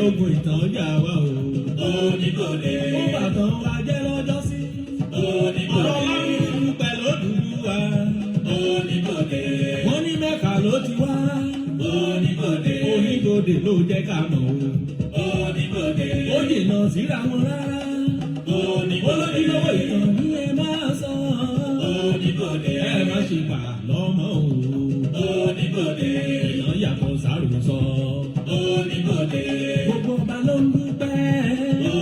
ogun ìtàn ọjà wa o. Oníbodè. Ó bàtàn wa jẹ́ lọ́jọ́ sí. Oníbodè. Ọlọ́run pẹ̀lú Odùduwà. Oníbodè. Wọ́n ní Mẹ́kà ló ti wá. Oníbodè. Oníbodè ló jẹ́ ká mọ̀ o. Oníbodè. Ó jìnnà síra wọn rárá. Oníbodè. Olódìlówó ìtàn ní ẹ máa sọ. Oníbodè. Ẹ má ṣe bà lọ́mọ o. Oníbodè. Èèyàn yàtọ̀ sárùsọ. Oníbodè. Gbogbo ọba ló ń dúpẹ́.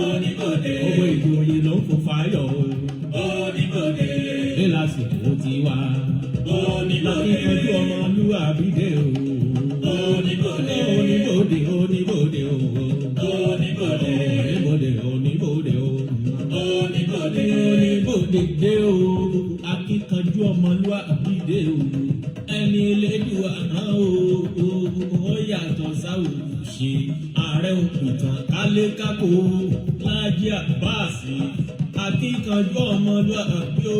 Oníbodè. Gbogbo ìjòyè ló ń fò fáyọ̀ o. Oníbodè. Ní lásìkò tiwa. Oníbodè. Ìtọ́jú ọmọlúwàbí dé o. Oníbodè. Oníbodè. Oníbodè o. Oníbodè. Oníbodè. Oníbodè o. Oníbodè. Oníbodè dé o. Akíkanjú ọmọlúwàbí dé o. Ẹni elédùà náà o. Ó yàtọ̀ sáwùjọ ṣe ààrẹ òpìtàn kálékákò Laji Abbas akíkanjú ọmọlúwàbí o.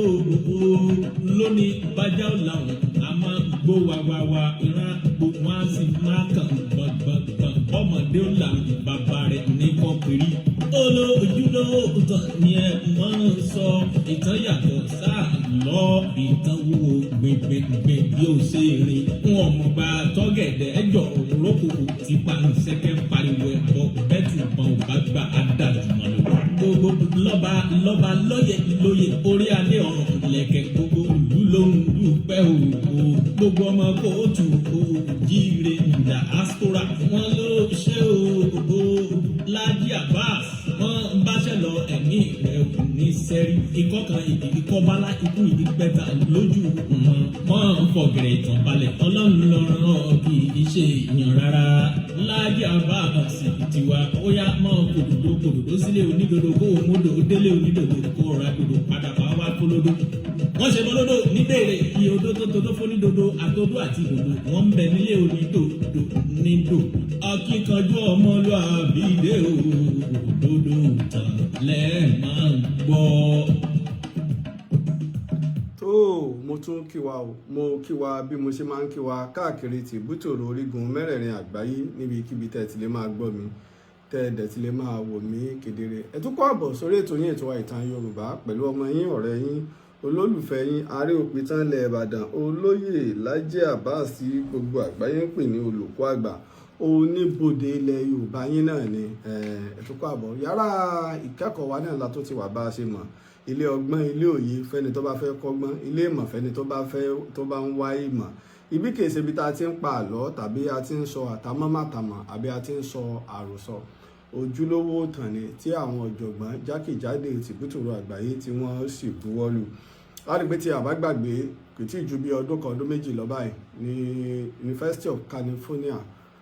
Lónìí bájá làwọn a máa gbó wàwàwà ìran gbogbo wọn sì máa kàn gbọ̀ngbọ̀ngbọ̀n ọmọdé ó là bàbá rẹ̀ ní kọ́pìrì. Olójúlówó ìtàn ni ẹ máa ń sọ ìtàn yàtọ̀ sáà lọ ìtàn wo gbẹgbẹgbẹ bí ó ṣe rìn wọn mọ̀ bá tọ́gẹ̀dẹ̀ ẹjọ́ òrókò ti pa ìṣẹ́kẹ́ pariwo ẹ̀kọ́ bẹ́tù pọn ò bá gba adájúmọ́ lọ. Gbogbo lọ́ba lóye orí adé ọ̀run lẹ̀kẹ̀ gbogbo ìlú ló ń dúpẹ́ o. Gbogbo ọmọ kóòtù jíire ìdá aspora wọn ló ṣe o. Laji Abbas wọn báṣẹ lọ ẹ̀mí rẹ̀ ní sẹ́rí ikọ́ kan ìdí ikọ́ bálá ikú ìdí pẹ́ta lójú wọn fọ̀gẹ̀rẹ̀ ìtàn balẹ̀ ọlọ́run lọ́rọ̀ kì í ṣe èèyàn rárá. Laji Abbas tiwa ó yá mọ́ kòdòdó sílé onídodo kó o múdò délé onídodo kó o ra dodo padà bá wá kólódó. Wọ́n ṣe bọ́lódó níbèrè iye odó fónídodo àtodó àti dodo wọ́n ń bẹ nílé onídodo nídò. Akíkanjú ọmọlúwàbí dé o. Òdodo ìtàn lẹ́ẹ̀ máa ń gbọ́. Tó mo tún kí wa o, mo kí wa bí mo ṣe máa ń kí wa káàkiri tìbútòrò orígun mẹ́rẹ̀ẹ̀rin àgbáyé níbikíbi tẹ́ ti lè máa gbọ́ mi tẹ́ dẹ̀ ti lè máa wò mí kedere. Ẹ tún kọ́ àbọ̀ sórí ètò yín ètò wa Ìtàn Yorùbá pẹ̀lú ọmọ yín ọ̀rẹ́ yín olólùfẹ́ yín Aare òpìtàn ilẹ̀ Ìbàdàn olóyè Laji Abbas gbogbo àgbáyé ń pè ní olùkọ́ àgbà oníbodè ilẹ̀ Yorùbá yín náà ni. Ẹ tún kọ́ àbọ̀ yàrá ìkẹ́kọ̀ọ́ wa náà la tó ti wà bá a ṣe mọ̀ ilé ọgbọ́n ilé òye fẹ́ni tó bá fẹ́ kọ́gbọ́n ilé ìmọ̀ fẹ́ni tó bá ń wá ìmọ̀. Ibi kìí ṣe ibi tá a ti ń pa àlọ́ tàbí a ti ń sọ àtàmọ́mátàmọ́ àbí a ti ń sọ àròsọ. Ojúlówó ìtàn ni tí àwọn ọ̀jọ̀gbọ́n jákèjádò tìbútòrò àgbáyé tí wọ́n sì buwọ́lù. Láti pé tí a bá gbàgbé kò tí ì ju bí ọdún kan ọdún méjì lọ báyìí ní University of California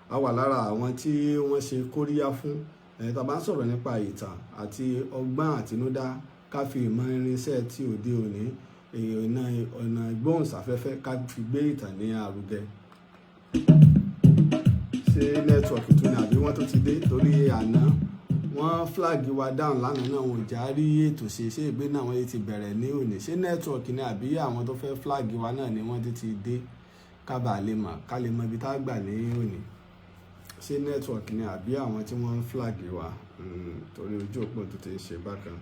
a wà lára àwọn tí wọ́n ṣe kóríyá fún tá a bá ń sọ̀rọ̀ nípa ìtàn àti ọgbọ́n àtinúdá ká fi ìmọ̀ irinṣẹ́ tí òde òní ọ̀nà ìgbóhùnsáfẹ́fẹ́ ká fi gbé ìtàn ní àrùgẹ. Ṣé nẹ́tíwọ̀kì tún ní àbí wọ́n tó ti dé torí àná wọ́n flag wa down lánàá náà wọn ò já rí ètò ṣe ìgbé náà wọ́n ti bẹ̀rẹ̀ ní òní. Ṣé nẹ́tíwọ̀kì ní àbí àwọn tó fẹ́ flag wa náà ni wọ́n ti dé ká bàa lè mọ̀ ká lè mọ ibi tá a gbà ní òní. Ṣé nẹ́tíwọ̀kì ní àbí àwọn tí wọ́n ń flag wa torí ojú òpó tó ti ṣe bákan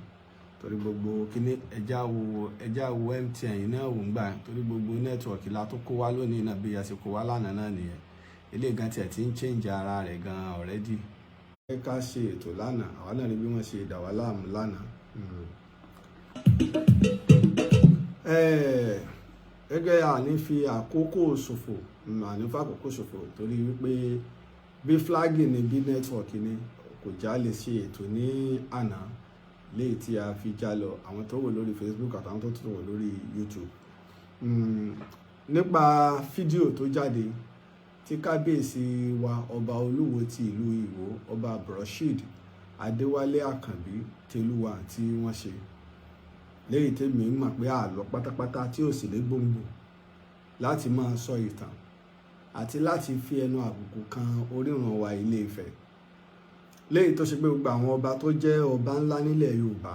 torí gbogbo kíní ẹja wo MTN yìí náà wò ń gbà torí gbogbo nẹ́tíwọ̀kì la tó kó wá lónìí náà bí a ṣe kó wá lánàá náà nìyẹn ilé gan tiẹ̀ ti ń change ara rẹ̀ gan already. Ẹ ká ṣe ètò lánàá àwa náà rí bí wọ́n ṣe dà wá láàmú lánàá. Gẹ́gẹ́ àní fi àkókò ṣòfò torí wípé bí flagging ni bí nẹ́tíwọ̀kì ni kò já lè ṣe ètò ní àná léyìí tí a fi já lọ àwọn tó wò lórí Facebook àtàwọn tó tún wò lórí YouTube. Nípa fídíò tó jáde tí kábíyèsí wa ọba Oluwo ti ìlú Ìwó ọba Brashid Adéwálé Àkànbí Tẹlúwa tí wọ́n ṣe léyìí tèmi mọ̀ pé àlọ́ pátápátá tí ò sì lè gbòǹgbò láti máa sọ ìtàn àti láti fi ẹnu àbùkù kan orírun wa Ilé Ifẹ̀ léyìí tó ṣe pé gbogbo àwọn ọba tó jẹ́ ọba ńlá nílẹ̀ Yorùbá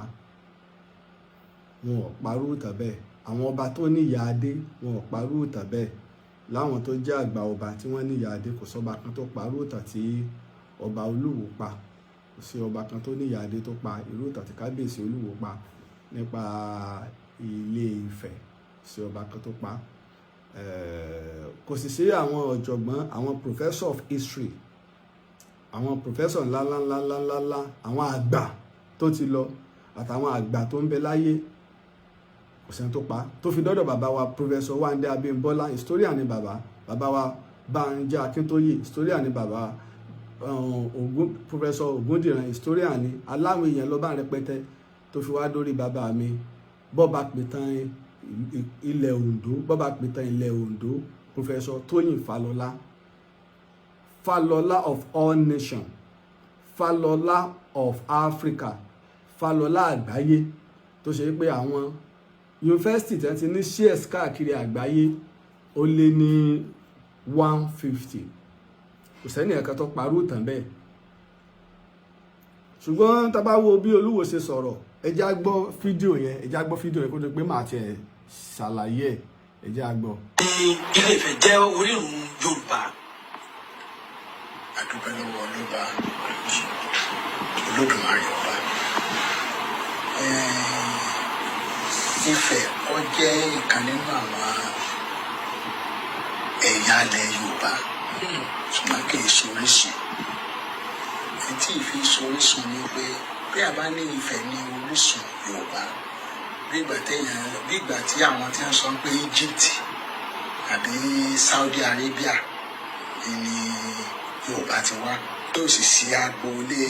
wọn ò parú ìtàn bẹ́ẹ̀ àwọn ọba tó ní ìyá adé wọn ò parú ìtàn bẹ́ẹ̀ láwọn tó jẹ́ àgbà ọba tí wọ́n ní ìyá adé kò sọ́ba kan tó parú ìtàn tí ọba Olúwo pa sí ọba kan tó ní ìyá adé tó pa irú ìtàn tí kábíyèsí Olúwo pa nípa Ilé Ifẹ̀ sí ọba kan tó pa. Kò sì sí àwọn ọ̀jọ̀gbọ́n, àwọn professor of history, àwọn professor ńláńláńláńláńlá, àwọn àgbà tó ti lọ àtàwọn àgbà tó ń bẹ láyé, kò sẹ́ni tó pa. Tó fi dọ́dọ̀ bàbá wa Professor Wande Abímbọ́lá, historian ni bàbá wa Bánjí Akíntóyè, historian ni bàbá Professor Ògúndìran, historian ni. Aláwọ̀ èèyàn lọ bá rẹpẹtẹ tó fi wá dórí bàbá mi bọ́ba pìtàn ilẹ̀ Oǹdó, bọ́ba pìtàn ilẹ̀ Oǹdó, Professor Tóyìn Fálọlá of all nations, Fálọlá of Africa, Fálọlá àgbáyé, tó ṣe pé àwọn yunifásitì tí wọ́n ti ní shares káàkiri àgbáyé ó lé ní 150. Kò sẹ́ni ẹ̀ka tó parú ìtàn bẹ́ẹ̀. Ṣùgbọ́n tá bá wo bí Olúwo ṣe sọ̀rọ̀, ẹ jẹ́ á gbọ́ fídíò yẹn, kó tó pé màá tiẹ̀ ṣàlàyé ẹ̀, ẹ jẹ́ á gbọ́. Ilé Ifẹ̀ jẹ́ orírun Yorùbá. Adúpẹ́ lọ́wọ́ Ọlọ́ba Olódùmarè ọba. Ifẹ̀ ó jẹ́ ìkan nínú àwọn ẹ̀yà ilẹ̀ Yorùbá, ṣùgbọ́n kì í ṣorísun. Tí ìfi ṣorísun ni pé bí a bá ní Ifẹ̀ ní orísun Yorùbá, bí ìgbà tí àwọn tí wọ́n sọ pé Egypt àbí Saudi Arabia ni Yorùbá ti wá, tó sì sí agboolé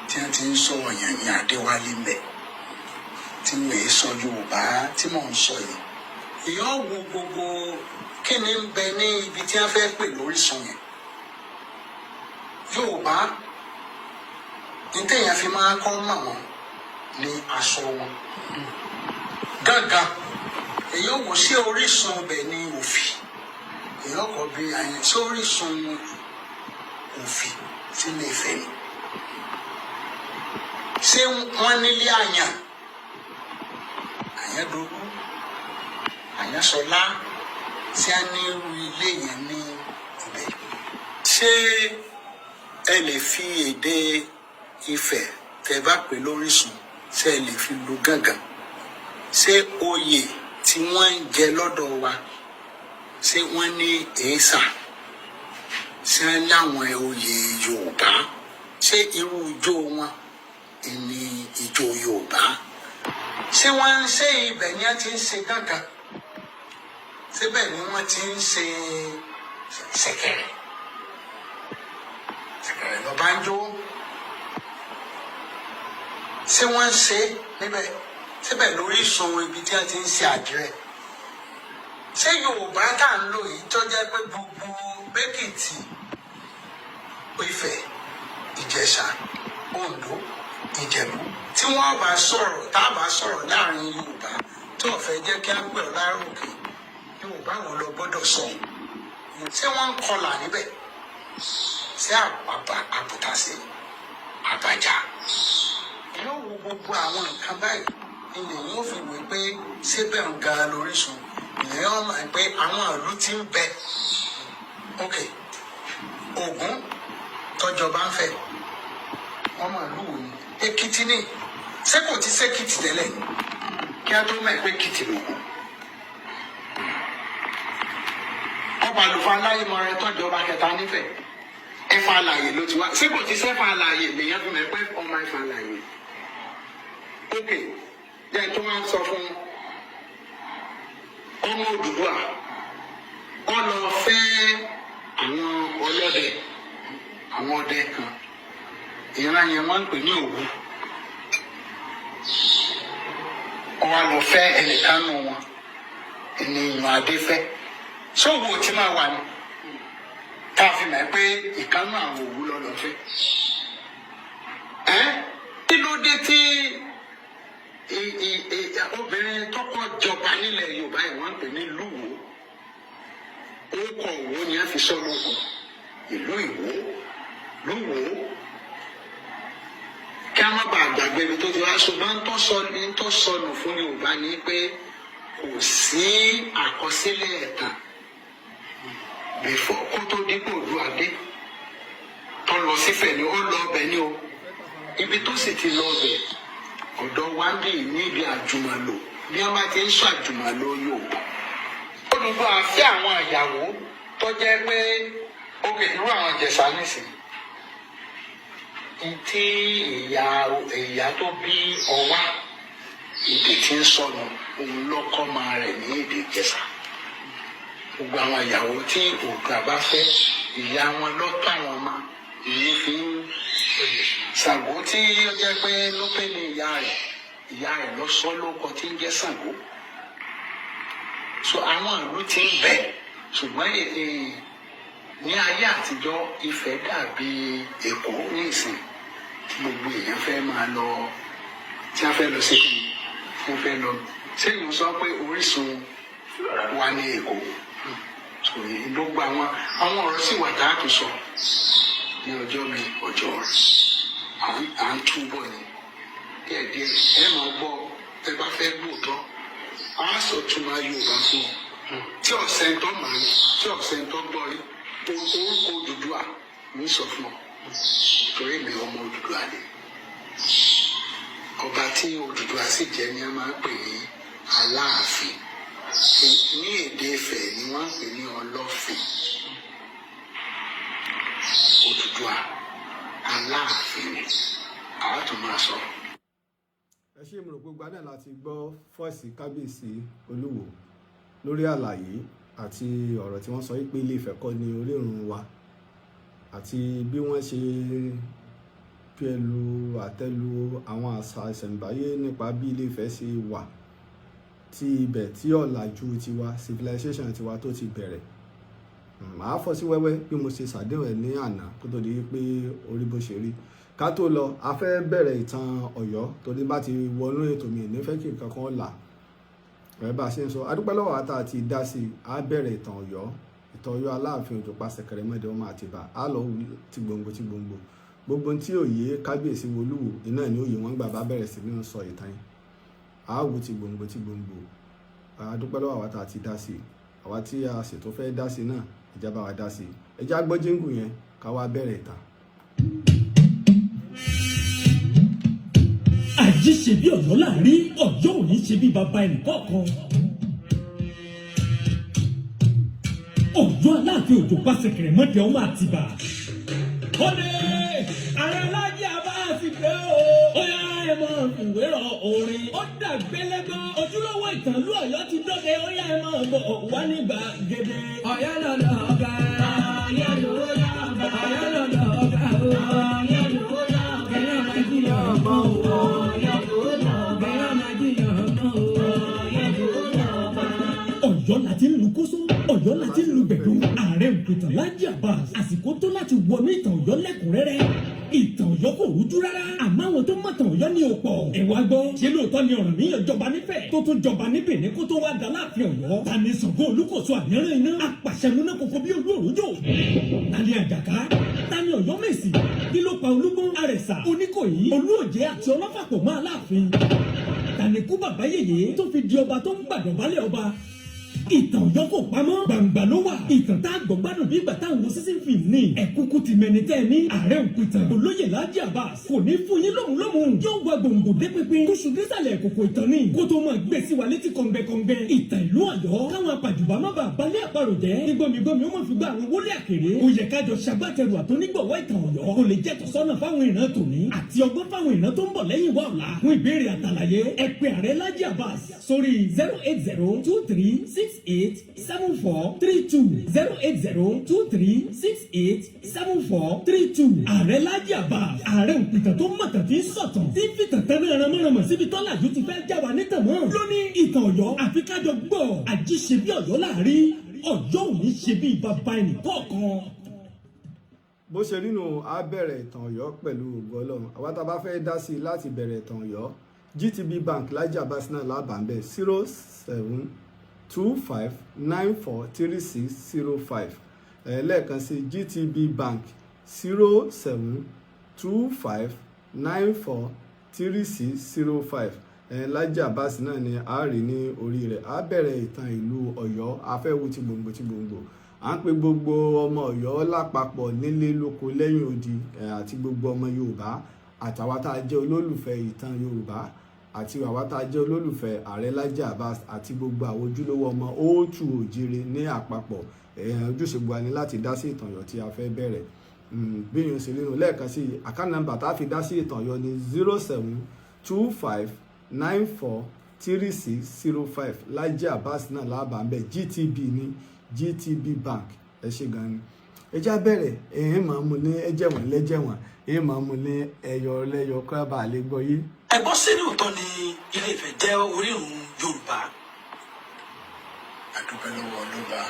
tí wọ́n ti ń sọ Ọ̀yànyàn Adéwálé mbẹ̀, tí wọ́n èé sọ Yorùbá tí mò ń sọ yìí. Èèyàn wo gbogbo kí ni ń bẹ ní ibi tí wọ́n fẹ́ pè lórísun yẹn. Yorùbá ní téèyàn fi máa kọ́ mọ̀ wọ́n ní aṣọ wọn. Gángan èèyàn wò sí orísun ọbẹ̀ ní òfì. Èèyàn kọ́ bí àyàn sí orísun òfì tí Ilé Ifẹ̀ ni. Ṣé wọ́n nílé àyàn? Àyàn dolú, àyàn sọlá, tí a ní irú ilé yẹn ní ibẹ̀. Ṣé ẹ lè fi èdè Ifẹ̀ tẹ́ bá pè lórísun, ṣé ẹ lè fi lu gángan? Ṣé oyè tí wọ́n ń jẹ lọ́dọ̀ wa, ṣé wọ́n ní èésà? Ṣé láwọn oyè Yorùbá? Ṣé irú ijó wọn ni ijó Yorùbá? Ṣé wọ́n ń ṣe ibẹ̀ ni a ti ń ṣe gángan? Síbẹ̀ ni wọ́n ti ń ṣe ṣẹ̀kẹ̀rẹ̀. Ṣẹ̀kẹ̀rẹ̀ ló bá ń jó. Ṣé wọ́n ń ṣe níbẹ̀? Síbẹ̀ lórísun ibi tí a ti ń ṣe àdìrẹ. Ṣé Yorùbá tá à ń lò yìí tó jẹ́ pé gbogbo bẹ́kìtì, Ifẹ̀, Ìjẹ̀ṣà, Oǹdó, Ìjẹ̀bú tí wọ́n bá sọ̀rọ̀, tá a bá sọ̀rọ̀ láàrin Yorùbá tó fẹ́ jẹ́ kí á pè ọ́ láròkè, Yorùbá wo lọ gbọ́dọ̀ sọ? Ṣé wọ́n ń kọlà níbẹ̀? Ṣé àbùtàṣe, àbàjá? Yóò wo gbogbo àwọn nǹkan báyìí, ilẹ̀ yóò fi wé pé síbẹ̀ ń ga lórísun. Ìyẹn wọ́n mọ̀ pé àwọn ìlú ti ń bẹ. Ok, Ògún tọjọba ń fẹ́, wọ́n mọ̀ ìlú wo ni? Èkìtì ni. Ṣé kò ti ṣèkìtì tẹ́lẹ̀ kí á tó mọ̀ pé Èkìtì lògùn? Ọba àlùfáà Aláyé mọ rẹ tọjọba kẹta nífẹ̀ẹ́. Ẹ̀fà àlàyé ló ti wá. Ṣé kò ti ṣẹ́fà àlàyé lèyàn fi mọ̀ pé ọmọ Ẹ̀fà àlàyé? Ok, jẹ́ tó máa ń sọ fún ọmọ Odùduwà, ó lọ fẹ́ àwọn ọlọ́dẹ, àwọn ọdẹ kan. Ìran yẹn wọ́n ń pè ní Òwu. Ó wá lọ fẹ́ ẹnìkan nù wọn, ènìyàn Adéfẹ́. Ṣé Òwu ti máa wà ní? Tá a fi mọ̀ pé ìkànnì àwọn Òwu lọ́dọ̀ fẹ́. Kí ló dé tí obìnrin tó kọ́ jọba nílẹ̀ Yorùbá yìí wọ́n ń pè ní Lúwo? Orúkọ Òwò ni a fi sọ lóko. Ìlú Ìwó, Lúwo. Kí a má bàa gbàgbé ibi tó ti wá, ṣùgbọ́n tó sọnù fún Yorùbá ni pé kò sí àkọsílẹ̀ ẹ̀tàn before kó tó dípò Olúwadé tó lọ sífẹ̀ ni ó lọ ọbẹ̀ ni o. ibi tó sì ti lọ bẹ̀ ọ̀dọ̀ wa ń bì níbi àjùmọ̀lò bí wọ́n bá ti ń sọ àjùmọ̀lò Yorùbá. Olùgbọ́ àfẹ́ àwọn ìyàwó tó jẹ́ pé oge irú àwọn Ìjẹ̀ṣà nísìn tí ìyá tó bí Ọwá èdè tí ń sọnù òun lọ́kọ́ máa rẹ̀ ní èdè Ìjẹ̀ṣà. Gbogbo àwọn ìyàwó tí ògùn àbá fẹ́ ìyá wọn lọ́tọ̀ àwọn ọmọ èyí fi ń Ṣàngó tí ó jẹ́ pé ló pé ní ìyá rẹ̀ lọ sọ lóko tí ń jẹ́ Ṣàngó. So àwọn ìlú ti ń bẹ ṣùgbọ́n ní ayé àtijọ́ Ifẹ̀ dàbí Èkó ní ìsìn gbogbo èèyàn fẹ́ máa lọ tí a fẹ́ lọ sí kí wọ́n fẹ́ lọ sẹ́yìn sọ pé orísun wa ní Èkó. Gbogbo àwọn ọ̀rọ̀ sì wà tá a tún sọ ní ọjọ́ mi ọjọ́ rẹ̀ à ń túbọ̀ ní díẹ̀díẹ̀ ẹ máa gbọ́ ẹ bá fẹ́ gbòótọ́ a sọ túmọ̀ Yorùbá fún ọ tí ọ̀sẹ̀ ń tọ́ màá tí ọ̀sẹ̀ ń tọ́ gbọ́ rí orúkọ Odùduwà ní sọ fún ọ torí mi ọmọ Odùduwà ni ọba tí Odùduwà sì jẹ́ ni a máa ń pè ní Aláàfin ní èdè Ifẹ̀ ni wọ́n ń pè ní Ọlọ́fin. Odùduwà Aláàfin ni àwa tó máa sọ. ẹ ṣe mo rò pé gbadẹ láti gbọ́ fọ́ọ̀sì kábíyèsí Olúwo lórí àlàyé àti ọ̀rọ̀ tí wọ́n sọ pé Ilé Ifẹ̀ kọ́ ni orírun wa àti bí wọ́n ṣe pẹ̀lú àtẹ́lu àwọn àṣà ìṣẹ̀ǹbáyé nípa bí Ilé Ifẹ̀ ṣe wà tí ibẹ̀ tí ọ̀làjú tiwa civilization tiwa tó ti bẹ̀rẹ̀. Màá fọ́ sí wẹ́wẹ́ bí mo ṣe ṣàdéhùn ẹ̀ ní àná kó tó di pé orí bó ṣe rí ká tó lọ a fẹ́ bẹ̀rẹ̀ ìtàn Ọ̀yọ́ torí bá ti wọnú ètò mi nífẹ̀ẹ́ kí nǹkan kan là ẹ bá ṣe ń sọ adúpẹ́ lọ́wọ́ àtà àti dá sí i á bẹ̀rẹ̀ ìtàn Ọ̀yọ́ Aláàfin Òjòpá Ṣẹ̀kẹ̀rẹ̀mọdé ọmọ Àtìbà á lọ ti gbòǹgbò gbogbo tí òye kábíyèsí Olúwo iná ní òye wọn gbà bá bẹ̀rẹ̀ sí ní sọ ìtàn yìí á wù ti gbòǹgbò adúpẹ́ lọ́wọ́ àtà àti dá sí i àwa tí a ṣètò fẹ́ dá sí náà ìjábá wa dá sí ẹjá gbọ́ jíngù yẹn ká wá bẹ̀rẹ̀ ìtàn. Àjí ṣe bí Ọ̀yọ́ láàrin Ọ̀yọ́ ò ní ṣe bí bàbá ẹnìkọ̀ọ̀kan. Ọ̀yọ́ Aláàfin Òjòpá Ṣẹ̀kẹ̀rẹ̀mọdé ọmọ Àtìbà. Ó ní Ààrẹ Laji Abbas dé o. Ó yá ẹ máa fìwé rọ orin. Ó dàgbélẹ́gbọ́n ojúlówó ìtànlú Ọ̀yọ́ ti dọ́dẹ. Ó yá ẹ máa bọ̀ wá ní gbàgede. Ọ̀yọ́ lọ́lọ́ ọ̀gá. Ọ̀yọ́ lọ́lọ́ ọ̀gá. Ọ̀yọ́ lọ́lọ́ ọ̀gá. Ọ̀yọ́ lọ́lọ́ ọ̀gá. Kẹ́lẹ́ ọ̀gá jí ọmọ o. Ọ̀yọ́ láti ń lu kóso Ọ̀yọ́ láti ń lu gbẹ̀dú Ààrẹ òkìtàn Laji Abbas àsìkò tó láti wọnú ìtàn Ọ̀yọ́ lẹ́kùnrẹ́rẹ́ ìtàn Ọ̀yọ́ kò rújú rárá àmọ́ àwọn tó mọ̀tàn Ọ̀yọ́ ní òpọ̀ ẹ̀wà gbọ́ ṣé lóòótọ́ ni Ọ̀rànmíyàn jọba nífẹ̀ẹ́ tó tún jọba ní Bẹ̀nẹ̀ kó tó wá dá láàfin Ọ̀yọ́ ta ni Ṣàngó Olúkòso àmìràn iná apàṣẹmúná kòkó bí olú òrùjò ta ni Àjàká ta ni Ọ̀yọ́mèsì kí ló pa Olúgbọ́n Àrẹ̀sà Oníkòyí Olúòjé àti Ọlọ́fàpọ̀ mọ́ Aláàfin ta ni kú bàbá yèyé tó fi di ọba tó ń gbàdọ̀bálẹ̀ ọba ìtàn Ọ̀yọ́ kò pamọ́ gbangba ló wà ìtàn tá a gbọ́ gbádùn bí ìgbà táwọn sísìn fi ní ẹ̀kúkú ti mẹni tẹ́ ẹ ní Ààrẹ òkìtàn olóyè Laji Abbas kò ní fún yín lóhùn yóò wá gbòǹgbò dé pínpín kóṣù dísàlẹ̀ kòkò ìtàn ní kó tó máa gbé sí wa létí kọ̀ǹgbẹ̀kọ̀ǹgbẹ̀ ìtàn ìlú Ọ̀yọ́ káwọn apàjùbá má bàa balẹ̀ àparò jẹ́ nígbòmígbòmí ó mọ̀ fi gba àwọn wọlé àkèrè ó yẹ kájọ ṣagbátẹrù àtónígbọ̀wọ́ ìtàn Ọ̀yọ́ kò lè jẹ́ tọ́sọ́nà fáwọn ìran tòní àti ọgbọ́n fáwọn ìran tó ń bọ̀ lẹ́yìn wa ọ̀la fún ìbéèrè àtàlàyé ẹ pè Ààrẹ Laji Abbas sórí 08023687432 08023687432 Ààrẹ Laji Abbas Ààrẹ òpìtàn tó mọ̀tàn tí ń sọ̀tàn tí ń fìtàn tán náà ránmọ́ránmọ́ síbi tọ́làjú ti fẹ́ já wa nítàn mọ́ lónìí ìtàn Ọ̀yọ́ àfi kájọ gbọ́ àjí ṣe bí Ọ̀yọ́ láàrin Ọ̀yọ́ ò ní ṣe bí bàbá ẹnìkọ̀ọ̀kan. bó ṣe nínú á bẹ̀rẹ̀ ìtàn Ọ̀yọ́ pẹ̀lú ògo Ọlọ́run àwa tá a bá fẹ́ dá sí i láti bẹ̀rẹ̀ ìtàn Ọ̀yọ́ GTB Bank Laji Abbas náà lábàámbẹ̀ 0725943605 lẹ́ẹ̀kan sí GTB Bank 0725943605 Laji Abbas náà ni Aare ní orí rẹ̀ á bẹ̀rẹ̀ ìtàn ìlú Ọ̀yọ́ afẹ́wù ti gbòǹgbò à ń pe gbogbo ọmọ Ọ̀yọ́ lápapọ̀ nílé lóko lẹ́yìn odi àti gbogbo ọmọ Yorùbá àtàwa tá a jẹ́ olólùfẹ́ ìtàn Yorùbá àti àwa tá a jẹ́ olólùfẹ́ Ààrẹ Laji Abbas àti gbogbo àwọn ojúlówó ọmọ òòtù òjire ní àpapọ̀ ojúṣe gbogbo ni láti dá sí ìtàn Ọ̀yọ́ tí a fẹ́ bẹ̀rẹ̀ bí yóò ṣe nínú lẹ́ẹ̀kan sí àkáǹtì nọ́mbà tá a fi dá sí ìtàn Ọ̀yọ́ ní 0725943605 Laji Abbas náà lábàá ń bẹ̀ GTB ní GTB Bank ẹ ṣe gan ni ẹjá bẹ̀rẹ̀ ẹ̀yìn máa mú ní ẹjẹ̀ wọ̀n lẹ́jẹ̀ wọ̀n ẹ̀yìn máa mú ní ẹyọ lẹ́yọ kọ́ra lè gbọ́ yé. ẹ̀gbọ́n sí ní òótọ́ ni Ilé Ifẹ̀ jẹ́ orírun Yorùbá. àdúpẹ́ lọ́wọ́ ọlọ́ba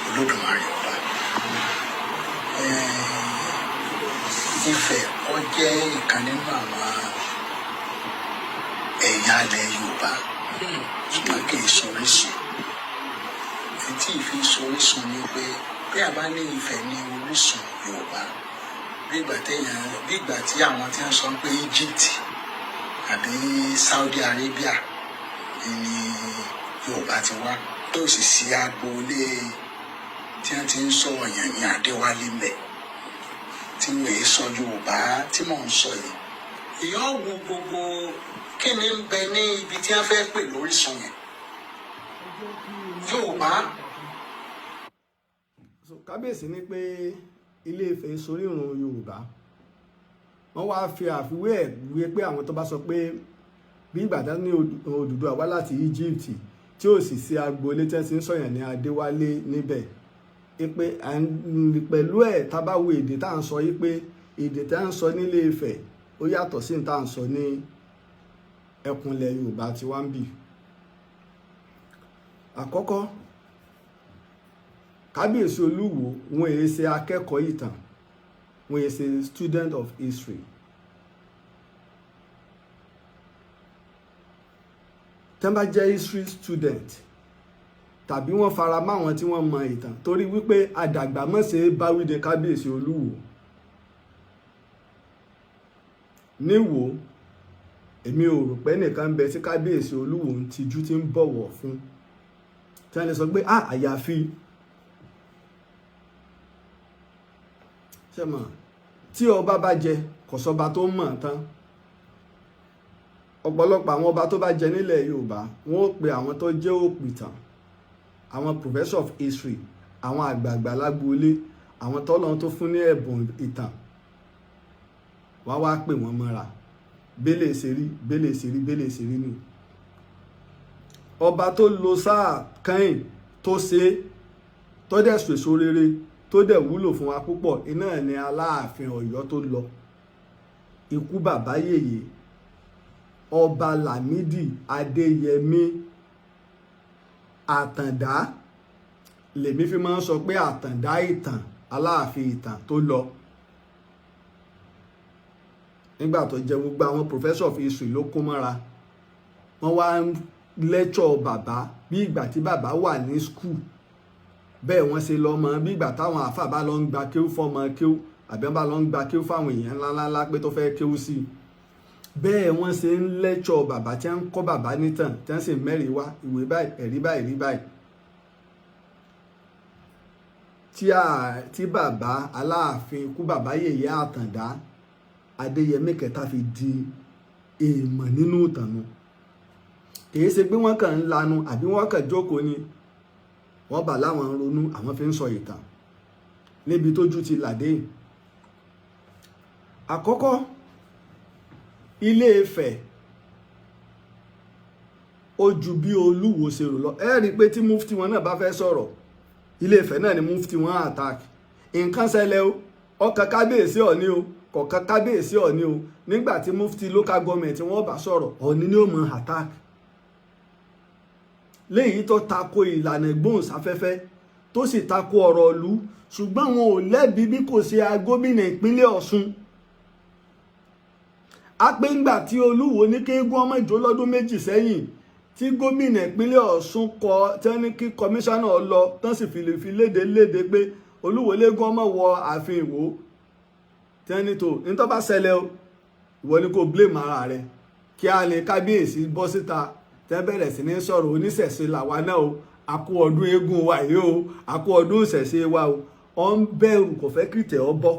Olódùmarè ọba. Ifẹ̀ ó jẹ́ ìkan nínú àwọn ẹ̀yà ilẹ̀ Yorùbá ṣùgbọ́n kì í ṣe orísun. Tí ìfi sọ orísun ni pé bí a bá ní Ifẹ̀ ní orísun Yorùbá bí ìgbà tí àwọn tí wọ́n sọ pé Egypt àbí Saudi Arabia ni Yorùbá ti wá tó sì sí agboolé tí wọ́n ti ń sọ ọ̀yàn ní Adéwálé mbẹ̀ tí wọ́n èé sọ Yorùbá tí mò ń sọ yìí ìyá wo gbogbo kí ni ń bẹ ní ibi tí wọ́n fẹ́ pè lórísun yẹn Yorùbá. Kábíyèsí ní pé Ilé Ifẹ̀ sorírun Yorùbá wọ́n wá fi àfiwé ẹ̀ wé pé àwọn tó bá sọ pé bí ìgbà tí ní Odùduwà wá láti Egypt tí ò sì sí agboolé tí wọ́n ti ń sọ̀yàn ní Adéwálé níbẹ̀ pé pẹ̀lú ẹ̀ tá bá wo èdè tá à ń sọ yìí pé èdè tá à ń sọ nílé Ifẹ̀ ó yàtọ̀ sí tá à ń sọ ní ẹkùnlẹ̀ Yorùbá tí wọ́n ń bì. Àkọ́kọ́ Kábíyèsí Olúwo wọn èé ṣe akẹ́kọ̀ọ́ ìtàn wọn èé ṣe student of history. Tẹ́ bá jẹ́ history student tàbí wọ́n fara mọ́ àwọn tí wọ́n mọ ìtàn torí wípé àdàgbà mọ̀ṣẹ́ báwíde Kábíyèsí Olúwo níwò èmi ò rò pé nìkan bẹ tí Kábíyèsí Olúwo ń tijú tí ń bọ̀wọ̀ fún tí wọ́n lè sọ pé àyàfi ṣe mọ̀ tí ọba bá jẹ kò sọba tó mọ̀ tán ọ̀pọ̀lọpọ̀ àwọn ọba tó bá jẹ nílẹ̀ Yorùbá wọ́n ó pe àwọn tó jẹ́ òpìtàn àwọn professor of history àwọn àgbààgbà lágboolé àwọn tọ́lọ́run tó fún ní ẹ̀bùn ìtàn wọ́n wá pè wọ́n mọ́ra bẹ́lẹ̀ ṣerí bẹ́lẹ̀ ṣerí bẹ́lẹ̀ ṣerí nù. Ọba tó lo sáà kẹ́yìn tó ṣe tó dẹ̀ sèso rere tó dẹ̀ wúlò fún wa púpọ̀ iná ẹ̀ ní Aláàfin Ọ̀yọ́ tó lọ ikú bàbá yèyé Ọba Lámídì Adéyẹmí Àtàndá lèmi fi máa ń sọ pé Àtàndá ìtàn Aláàfin ìtàn tó lọ nígbà tó jẹ gbogbo àwọn professor of history ló kó mọ́ra wọ́n wá ń lẹ́tọ̀ bàbá bí ìgbà tí bàbá wà ní school bẹ́ẹ̀ wọ́n ṣe lọ́mọ bí ìgbà táwọn àáfà bá lọ ń gba kéwú fọ́mọ kéwú àbí wọ́n bá lọ ń gba kéwú fáwọn èèyàn ńláńlá pé tó fẹ́ kéwú sí i bẹ́ẹ̀ wọ́n ṣe ń lẹ́tọ̀ bàbá tí wọ́n ń kọ́ bàbá nítàn tí wọ́n sì mẹ́rin wá ìwé báyìí ẹ̀rí báyìí rí báyìí tí bàbá Aláàfin ikú bàbá yèyé Àtàndá Adéyẹmí kẹta fi di èèmọ̀ nínú ìtàn nù kìí ṣe pé wọ́n kàn ń lanu àbí wọ́n kàn jókòó ni wọ́n bà láwọn ronú àwọn fi ń sọ ìtàn níbi tójú ti làdé. Àkọ́kọ́ Ilé Ifẹ̀ ó ju bí Olúwo ṣe rò lọ ẹ rí i pé tí mufti wọn náà bá fẹ́ sọ̀rọ̀ Ilé Ifẹ̀ náà ni mufti wọn attack nǹkan ṣẹlẹ̀ o ọkàn Kábíyèsí Ọ̀ọ̀ni o kọ̀ọ̀kan Kábíyèsí Ọ̀ọ̀ni o nígbà tí mufti local government wọn bá sọ̀rọ̀ Ọ̀ọ̀ni ni ó mọ attack léyìí tó tako ìlànà ìgbóhùnsáfẹ́fẹ́ tó sì tako ọ̀rọ̀ ìlú ṣùgbọ́n wọn ò lẹ́bi bí kò ṣe gómìnà ìpínlẹ̀ Ọ̀ṣun apẹ́ngbà tí Olúwo ní kéégún ọmọ ìjó lọ́dún méjì sẹ́yìn tí gómìnà ìpínlẹ̀ Ọ̀ṣun kọ tẹ́ni kí kọmíṣánná lọ tán sì fi léde pé Olúwo légún ọmọ wọ ààfin Ìwó tẹ́ni tó nítọ́ bá ṣẹlẹ̀ o ìwọ ni kò blame ara rẹ kí a lè Kábíyèsí bọ́ síta tẹ́ bẹ̀rẹ̀ sí ní sọ̀rọ̀ oníṣẹ̀ṣe làwa náà o àkú ọdún eégún wa yìí o àkú ọdún ìṣẹ̀ṣe wa o ọ ń bẹ̀rù kò fẹ́ kìtẹ̀ ọ bọ́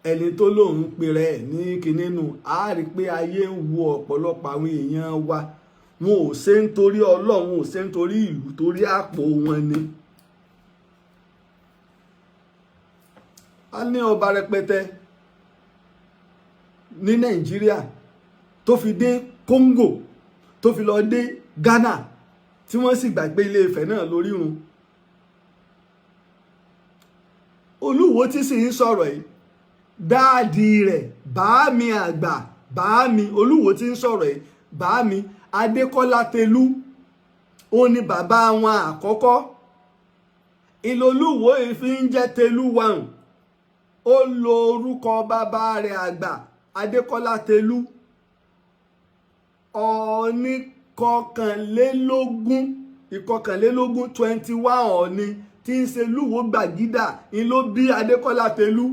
ẹni tó lóun pe rẹ̀ ní kinní nù á rí pé ayé ń wo ọ̀pọ̀lọpọ̀ àwọn èèyàn wa wọn ò ṣe nítorí Ọlọ́run wọn ò ṣe nítorí ìlú torí àpò wọn ni. a ní ọba rẹpẹtẹ ní Nàìjíríà tó fi dé Congo tó fi lọ dé Ghana tí wọ́n sì gbàgbé Ilé Ifẹ̀ náà lórírun. Olúwo tí sì ń sọ̀rọ̀ yìí dáàdì rẹ̀ bàámi àgbà bàámi Olúwo tí ń sọ̀rọ̀ yìí bàámi Adékọ́lá Tẹ̀lú ó ní bàbá wọn àkọ́kọ́ ilé Olúwo fi ń jẹ́ Tẹ̀lú wàn ó lo orúkọ bàbá rẹ̀ àgbà Adékọ́lá Tẹ̀lú Ọọ̀ni ìkọkànlélógún 21 Ọọ̀ni tí ń ṣe Lúwo Gbàgídà ń ló bí Adékọ́lá Tẹ̀lú.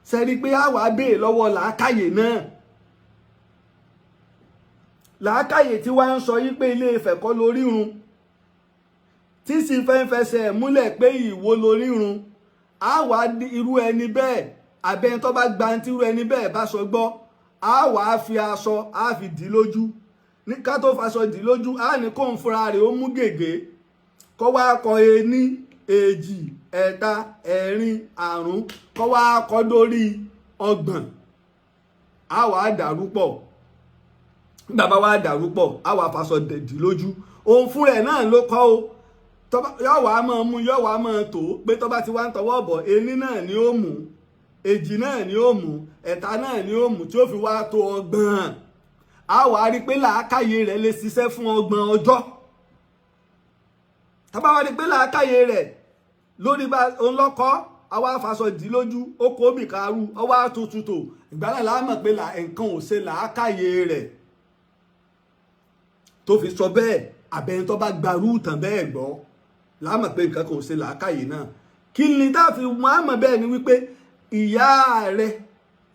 Sẹ́rí pé àwa béè lọ́wọ́ làákàyè náà làákàyè tí wàá ń sọ yí pé Ilé Ifẹ̀ kọ́ lórírun tí sì fẹ́ fẹsẹ̀ múlẹ̀ pé Ìwó lórírun àwa irú ẹni bẹ́ẹ̀ àbẹ́ni tó bá gba tí irú ẹni bẹ́ẹ̀ bá sọ gbọ́ àwa fi aṣọ á fi dì lójú ní ká tó faṣọ dì lójú á ní kó ń fúnra rẹ̀ ó mú gègé kó wá kọ ení èjì ẹ̀ta ẹ̀rin àrún kó wá kọ dórí 30 á wá dàrú pọ̀ bàbá wa dàrú pọ̀ á wá faṣọ dì lójú òun fún rẹ̀ náà ló kọ́ o yóò wá máa mú yóò wá máa tó pé tó bá ti wá ń tọwọ́ bọ̀ ení náà ni ó mú èjì náà ni ó mú ẹ̀ta náà ni ó mú tí ó fi wá tó 30 á wá rí pé làákàyè rẹ̀ lè ṣiṣẹ́ fún 30 ọjọ́ tábà wá rí pé làákàyè rẹ̀ lórí bá òun lọ́kọ́ àwa afaṣọ dì lójú ó kó bì kárú ọwọ́ àtúntò ìgbà náà la mọ̀ pé nǹkan ò ṣe làákàyè rẹ̀ tó fi sọ bẹ́ẹ̀ àbẹ̀yìn tó bá gbarú ìtàn bẹ́ẹ̀ gbọ́ la mọ̀ pé nǹkan kan ò ṣe làákàyè náà kí ni tá a fi mọ̀ àmọ̀ bẹ́ẹ̀ ni wípé ìyá rẹ̀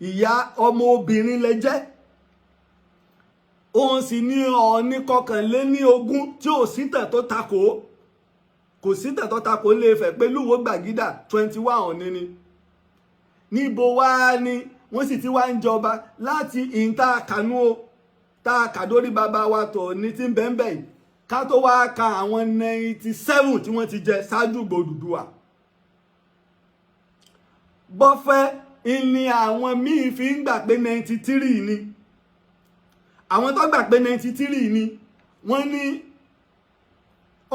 ìyá ọmọ obìnrin lẹ jẹ́ òun sì ní Ọọ̀ni 21 tí ò sí tàn tó takò kò sí tàn tó takò Ilé Ifẹ̀ pé Lúwo Gbàgídà 21 Ọọ̀ni ni níbo wá ni wọ́n sì ti wá ń jọba láti ìta kànú o tá a kà dórí bàbá wa tọ̀ ní tí ń bẹ́ẹ̀ yìí ká tó wá ka àwọn 97 tí wọ́n ti jẹ ṣáájú Odùduwà bọ́fẹ́ ni àwọn míì fi ń gbà pé 93 ni àwọn tó gbà pé 93 ni wọ́n ní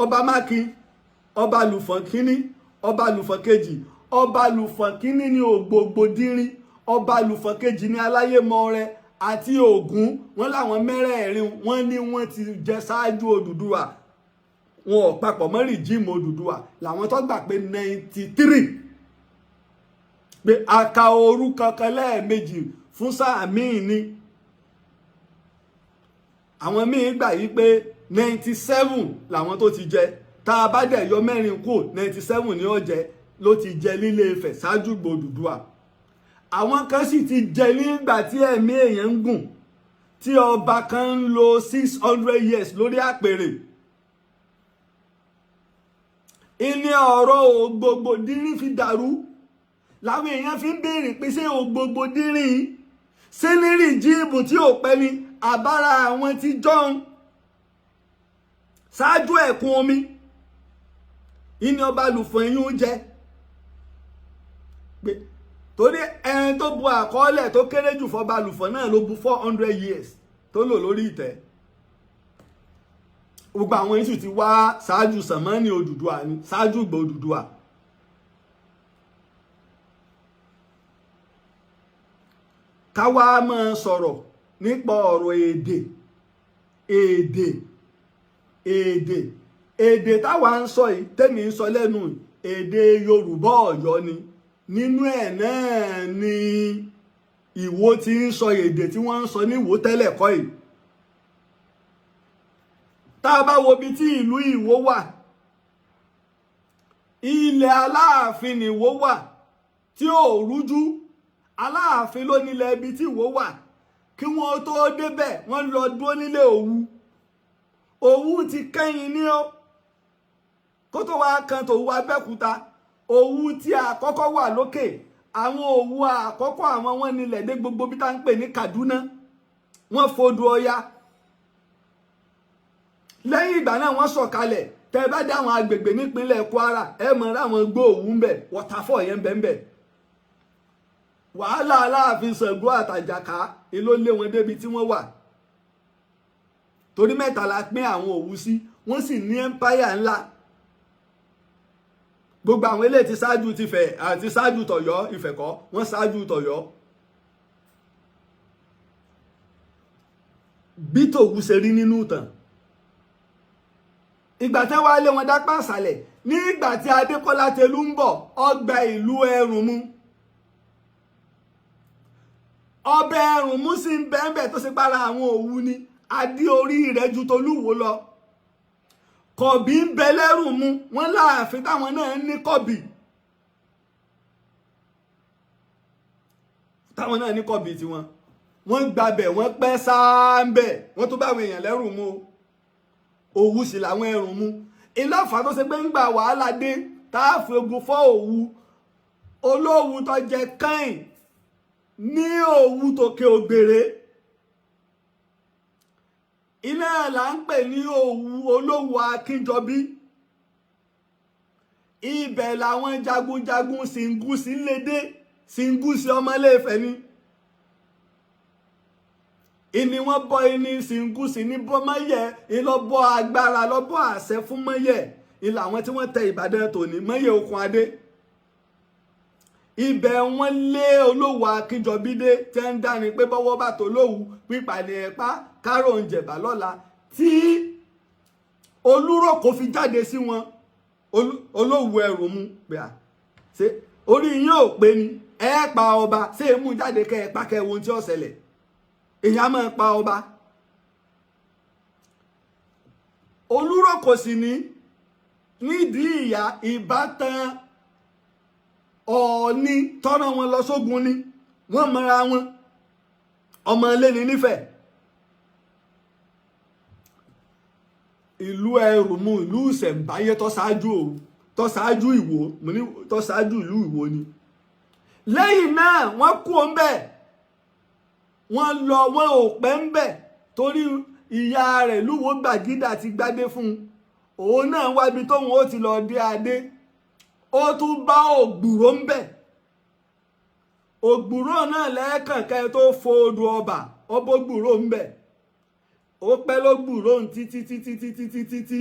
ọba Mákin ọba Lùfọ̀n kínní ọba Lùfọ̀n kejì ọba Lùfọ̀n kínní ní Ògbógbòdìrín ọba Lùfọ̀n kejì ní Aláyémọrẹ àti Ògún wọn láwọn mẹ́rẹ̀ẹ̀rin wọ́n ní wọ́n ti jẹ ṣáájú Odùduwà wọn ò papọ̀ mọ́ rìjíìmù Odùduwà làwọn tó gbà pé 93 pé aka orúkọ kan lẹ́ẹ̀mejì fún sáà míì ni àwọn míì gbà yí pé 97 làwọn tó ti jẹ tá a bá dẹ̀ yọ mẹ́rin kù 97 ni ó jẹ ló ti jẹ l'Ilé Ifẹ̀ ṣáájú Odùduwà àwọn kan sì ti jẹ nígbà tí ẹ̀mí èèyàn ń gùn tí ọba kan ń lo 600 years lórí àpèrè ilé ọ̀rọ̀ Ògbógbòdìrín fi dàrú làwọn èèyàn fi ń béèrè pé ṣé Ògbógbòdìrín ṣé ní rìjíìmù tí ò pẹ́ ni àbára àwọn tí John ṣáájú ẹ̀kún omi ìní ọba Lùfọ̀n yín ó jẹ́ pé torí ẹni tó bu àkọọ́lẹ̀ tó kéré jù fọba Lùfọ̀n náà ló bu 400 years tó lò lórí ìtẹ́ gbogbo àwọn iṣu ti wá ṣáájú Sànmọ́nì Odùduwà ni ṣáájú ìgbà Odùduwà ká wá máa sọ̀rọ̀ nípa ọ̀rọ̀ èdè táwa ń sọ yìí tẹ́mi ń sọ lẹ́nu èdè Yorùbá Ọ̀yọ́ ni nínú ẹ̀ náà ni Ìwó ti ń sọ èdè tí wọ́n ń sọ ní Ìwó tẹ́lẹ̀ kọ́ yìí tá a bá wo ibi tí ìlú Ìwó wà ilẹ̀ Aláàfin ni Ìwó wà tí ò rújú Aláàfin ló nílẹ̀ ibi tí Ìwó wà kí wọ́n tó débẹ̀ wọ́n lọ dúró nílé Òwu ti kẹ́yìn ní ọ́ kó tó wá kan tòun Abẹ́òkúta Òwu tí àkọ́kọ́ wà lókè àwọn Òwu àkọ́kọ́ àwọn wọn nílẹ̀ dé gbogbo bí tá ń pè ní Kaduna wọ́n fodò Ọya lẹ́yìn ìgbà náà wọ́n sọ̀kalẹ̀ tẹ́ bá dá àwọn agbègbè nípínlẹ̀ Kwara ẹ mọ̀ ráwọn gbó Òwu ń bẹ̀ waterfall yẹn bẹ́ẹ̀ bẹ́ẹ̀ wàhálà Aláàfin Ṣàngó àtàjàká ló lé wọn débi tí wọ́n wà torí mẹ́ta la pín àwọn Òwu sí wọ́n sì ní empire ńlá gbogbo àwọn eléyìí ti ṣáájú tìfẹ̀ àti ṣáájú tọ̀yọ́ Ifẹ̀ kọ́ wọ́n ṣáájú tọ̀yọ́ bí tòwú ṣe rí nínú ìtàn ìgbà tí wọ́n lé wọn dápá àṣàlẹ̀ ní ìgbà tí Adékọ́lá Tẹ̀lú ń bọ̀ ọgbà ìlú Ẹrùnmú ọbẹ̀ Ẹrùnmú sì ń bẹ́ẹ̀ tó ṣe para àwọn Òwu ni adé orí rẹ̀ ju tolúwo lọ kọ̀bí ń bẹ lẹ́rùnmú wọ́n láàfin táwọn náà ní kọ̀bí tiwọn wọ́n gbabẹ̀ wọ́n pẹ́ sáńbẹ̀ wọ́n tó báwọn èèyàn lẹ́rùnmú Òwu sì làwọn Ẹrùnmú ìlọ́fà tó ṣe pé ń gbà wàhálà dé táàfin ogun fọ́ Òwu Olówu tó jẹ káìn ní Òwu tòkè Ògbèrè iná là ń pè ní Òwu Olówu Akínjọbí ibẹ̀ làwọn jagunjagun Ṣìngúsì lédè Ṣìngúsì ọmọléèfẹ̀ ni ìní wọn bọ ìní Ṣìngúsì ní bọmọyẹ ìlọbọ agbára lọbọ àṣẹ fún mọyẹ ìlà àwọn tí wọ́n tẹ Ìbàdàn tòní mọyẹ okùn adé ibẹ̀ wọ́n lé Olówu Akínjọbí dé tẹ́ ń dání pé bọ́wọ́ bá tó Olówu pípàdé ẹ̀pá kárò ń jẹ̀bà lọ́la tí Olúrókò fi jáde sí wọn Olówu Ẹrùnmú pé à ṣe orí yín ò pé ni ẹ pa ọba ṣé é mú jáde kẹ ẹ pa kẹ ohun tí ó ṣẹlẹ̀ èèyàn máa pa ọba Olúrókò sì ní nídìí ìyá ìbátan Ọọ̀ni tọ́nà wọn lọ sógun ni wọ́n mọra wọn ọmọ ilé ní Nífẹ̀ẹ́ ìlú Ẹrùnmú ìlú ìṣẹ̀ǹbáyé tó ṣáájú Ìwó mo ní tó ṣáájú ìlú Ìwó ni lẹ́yìn náà wọ́n kú ń bẹ̀ wọ́n lọ wọ́n ò pẹ́ ń bẹ̀ torí ìyá rẹ̀ Lúwo Gbàgídà ti gbádé fún un òun náà wábi tóun ó ti lọ dé adé ó tún bá Ògbùrò ń bẹ̀ Ògbùrò náà lẹ́ẹ̀kànkẹ́ tó fòdù ọba Ògbùrò ń bẹ̀ ó pẹ́ lÓgbùrò títí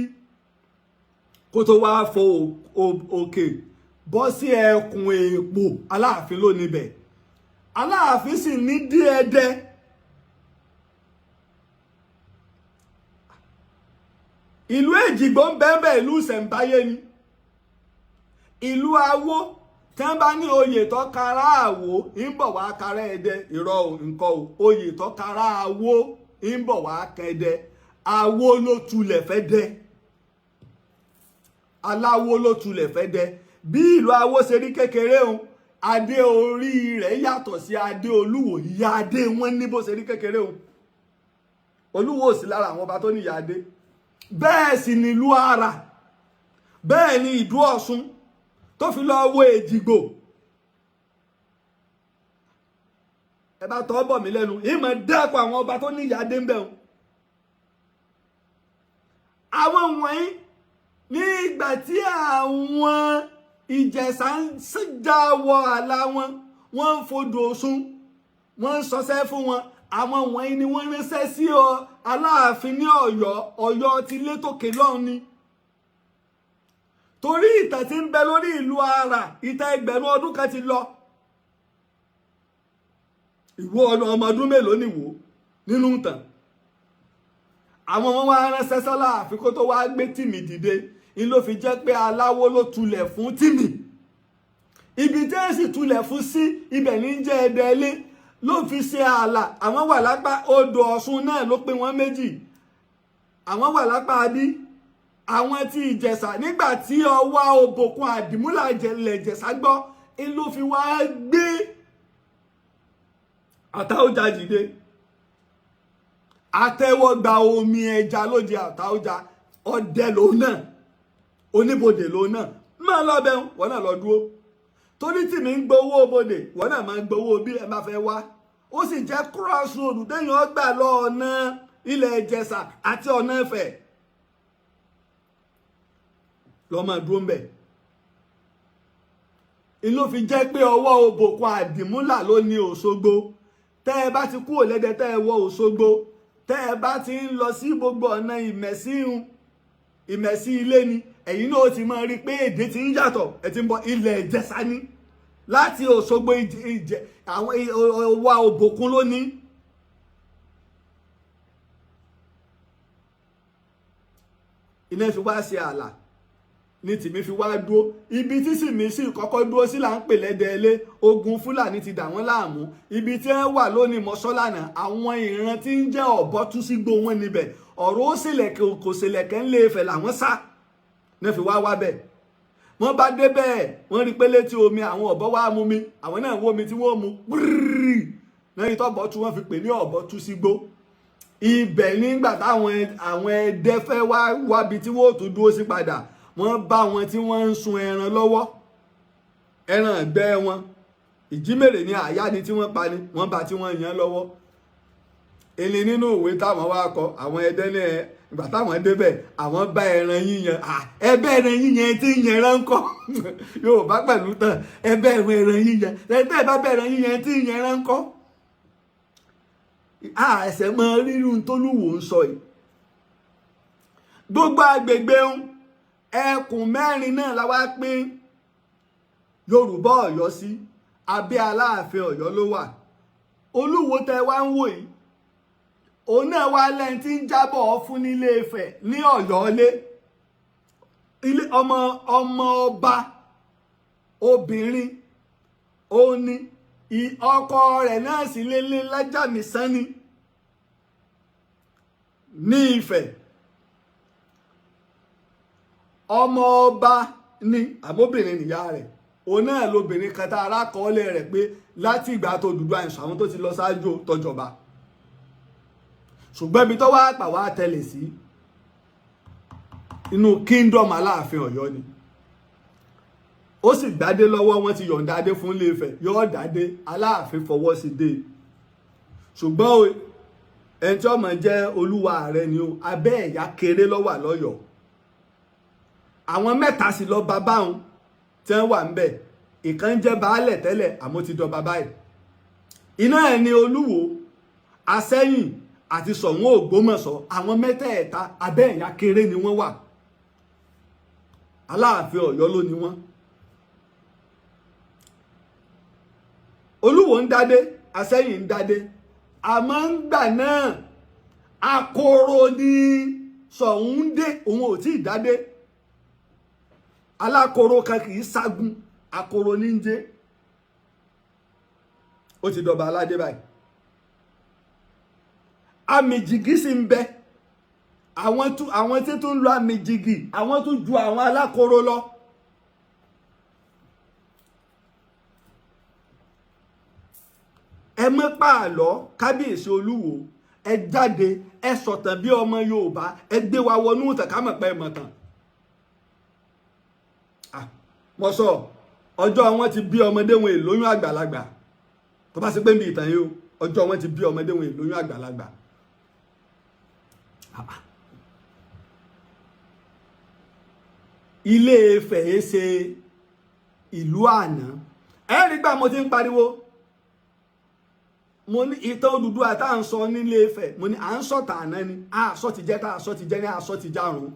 kó tó wá fò òkè bọ́ sí ẹkùn Èèpò Aláàfin ló níbẹ̀ Aláàfin sì ní díẹ̀dẹ́ ìlú Èjìgbò ń bẹ́ẹ̀ ìlú ìṣẹ̀ǹbáyé ni ìlú Awó tí wọ́n bá ní oyè tó kára Àwó ń bọ̀ wá kára Ẹdẹ ìrọ̀ nǹkan oyè tó kára Awó ń bọ̀ wá kẹ́dẹ Awó ló tulẹ̀ fẹ́ dẹ Aláwó ló tulẹ̀ fẹ́ dẹ bí ìlú Awó ṣe rí kékeré òun adé orí rẹ̀ yàtọ̀ sí adé Olúwo ìyá adé wọn ní bó ṣe rí kékeré òun Olúwo ò sí lára àwọn ọba tó ní ìyá adé bẹ́ẹ̀ sì ni ìlú Àrà bẹ́ẹ̀ ni ìdú Ọ̀ṣun tó fi lọ wo Èjìgbò ẹ bá tọ́ bọ̀ mí lẹ́nu ìmọ̀ dẹ́kun àwọn ọba tó ní ìyá adé ń bẹ̀ wọn àwọn wọ̀nyí ní ìgbà tí àwọn Ìjẹ̀ṣà ń já wọ àlà wọn wọ́n ń fodò Ọ̀ṣun wọ́n ń sọsẹ́ fún wọn àwọn wọ̀nyí ni wọ́n ránṣẹ́ sí Aláàfin ní Ọ̀yọ́ ti létòkè lọ́hùn ni torí ìtàn tí ń bẹ lórí ìlú Àrà ìtàn ẹgbẹ̀rún ọdún kan ti lọ Ìwọ ọmọ ọdún mélòó nìwọ nínú ìtàn àwọn ọmọ wa ránṣẹ́ s'Aláàfin kó tó wá gbé Tìmì dìde ní ló fi jẹ́ pé Aláwó ló tulẹ̀ fún Tìmì ibi tí ẹ sì tulẹ̀ fún sí ibẹ̀ ní jẹ́ Ẹdẹlé ló fi ṣe ààlà àwọn wà lápá odò Ọ̀ṣun náà ló pín wọn méjì àwọn wà lápá bí àwọn tí Ìjẹ̀ṣà nígbà tí ọwá Òbòkun Àdìmúlà Ìjẹ̀ṣà gbọ́ ló fi wá gbé Àtaọ́jà dìde àtẹ́wọ́gbà omi ẹja ló di Àtaọ́jà ọdẹ lòun náà oníbodè lòun náà máa lọ bẹ́ẹ̀ wọ́n náà lọ dúró torí tí mi ń gbowó bodè wọ́n náà máa ń gbowó bí ẹ bá fẹ́ wá ó sì jẹ́ cross road téèyàn gbà lọ ọ̀nà ilẹ̀ Ìjẹ̀ṣà àti ọ̀nà Ifẹ̀ lọ́mọ dúró ń bẹ̀. ìlú fi jẹ́ pé ọwọ́ òbòkun àdìmúlà ló ní Òṣogbo tẹ́ ẹ bá ti kúrò lẹ́dẹ̀ tẹ́ ẹ wọ Òṣogbo tẹ́ ẹ bá ti ń lọ sí gbogbo ọ̀nà ìmẹ̀sí ilé ni ẹ̀yin náà ti máa rí pé èdè ti ń yàtọ̀ ẹ ti ń bọ̀ ilẹ̀ Ìjẹ̀ṣà ní láti Òṣogbo àwọn ọwọ́ òbòkun ló ní. iná fi wá ṣe ààlà ní tìmí fi wá dúró ibi tí sì sì kọ́kọ́ dúró sí là ń pè lẹ́dẹ̀ẹ́lé ogun Fúlàní ti dà wọ́n láàmú ibi tí wọ́n wà lónìí mọ́ṣọ́lánà àwọn ìran tí ń jẹ́ ọ̀bọ tú sí gbó wọn níbẹ̀ ọ̀rọ̀ ó ṣèlẹ̀kẹ̀ kò ṣèlẹ̀kẹ̀ ń lé Ifẹ̀ làwọn sá náà fi wá bẹ̀ wọ́n bá dé bẹ́ẹ̀ wọ́n rí pé létí omi àwọn ọ̀bọ wá mú mi àwọn náà wó omi tí wọ́n mú pírírì náà yìí tọ́bọ̀ tú wọ́n fi pè ní ọ̀bọ tú sí gbó ibẹ̀ nígbà táwọn ẹdẹ fẹ́ wábi tí wọ́n tún dúró sí padà wọ́n bá wọn tí wọ́n ń sun ẹran lọ́wọ́ ẹran ẹgbẹ́ wọn ìjímèrè ní àyá ni tí wọ́n pa ni wọ́n bá tí wọ́n yàn lọ́wọ́ èlé nínú ìwé táwọn wá kọ àwọn ẹdẹ ní ìgbà táwọn débẹ̀ àwọn bá ẹran yíyan ẹbẹ́ ẹran yíyan tí ń yẹran ń kọ́ Yorùbá pẹ̀lú tán ẹbẹ́ ẹran yíyan ẹbẹ́ bá bẹ̀rẹ̀ yíyan tí ń yẹran ń kọ́ ẹsẹ̀ mọ rírun t'Olúwo ń sọ yìí gbogbo agbègbè ẹkùn mẹ́rin náà la wá pín Yorùbá Ọ̀yọ́ sí abẹ́ Aláàfin Ọ̀yọ́ ló wà Olúwo tẹ wá ń wò yìí òun náà wá lẹ́yìn tí ń jábọ̀ fún nílé Ifẹ̀ ní Ọ̀yọ́ ilé ọmọ ọba obìnrin òun ni ọkọ rẹ̀ náà sì lélẹ̀ lájàmísán ni ní Ifẹ̀ ọmọ ọba ni àmóbìnrin nìyá rẹ̀ òun náà lobìnrin kan tá arákọọ́lẹ̀ rẹ̀ pé láti ìgbà tó dúdú àìsàn àwọn tó ti lọ ṣáájú tọjọba ṣùgbọ́n ibi tó wá pà wá tẹ̀lé sí inú kingdom Aláàfin Ọ̀yọ́ ni ó sì gbádé lọ́wọ́ wọn ti yọ̀ǹda adé fún Ilé Ifẹ̀ yóò dádé Aláàfin fọwọ́ sí dé ṣùgbọ́n ẹni tí ọmọ jẹ́ Olúwa Ààrẹ ni ó abẹ́ ẹ̀yà kéré lọ́wà lọ́yọ̀ọ́ àwọn mẹ́ta sì lọ bá báwọn tí wọ́n wà ń bẹ̀ ìkan jẹ́ baálẹ̀ tẹ́lẹ̀ àmọ́ ti dọba báyìí iná ẹ̀ ni Olúwo Asẹ́yìn àti Ṣọ̀ún Ògbómọ̀ṣọ́ àwọn mẹ́tẹ̀ẹ̀ta abẹ́ ẹ̀yà kéré ni wọ́n wà Aláàfin Ọ̀yọ́ ló ni wọ́n Olúwo ń dádé Asẹ́yìn ń dádé àmọ́ ń gbà náà akoro ni Ṣọ̀ún ń dé òun ò tí ì dádé alákoro kan kì í ságun akoro ní ń jẹ́ ó ti dọba aládé báyìí amìjìgì sì ń bẹ àwọn tí tún ń lo amìjìgì àwọn tún ju àwọn alákoro lọ ẹ mọ́ pààlọ́ kábíyèsí Olúwo ẹ jáde ẹ sọ̀tàn bí ọmọ Yorùbá ẹ gbé wa wọnú ìtàn ká mọ̀ pé ẹ mọ̀ tàn mo sọ ọjọ́ wọn ti bí ọmọdé wọn èlóyún àgbàlagbà tó bá sí pé mi ìtàn yìí ọjọ́ wọn ti bí ọmọdé wọn èlóyún àgbàlagbà Ilé Ifẹ̀ ṣe ìlú àná ẹ rí gbà mo ti ń pariwo mo ní ìtàn Odùduwà tá à ń sọ nílé Ifẹ̀ mo ní à ń sọ̀tà àná ni àsọ ti jẹ́ tá àsọ ti jẹ́ ní àsọ ti járun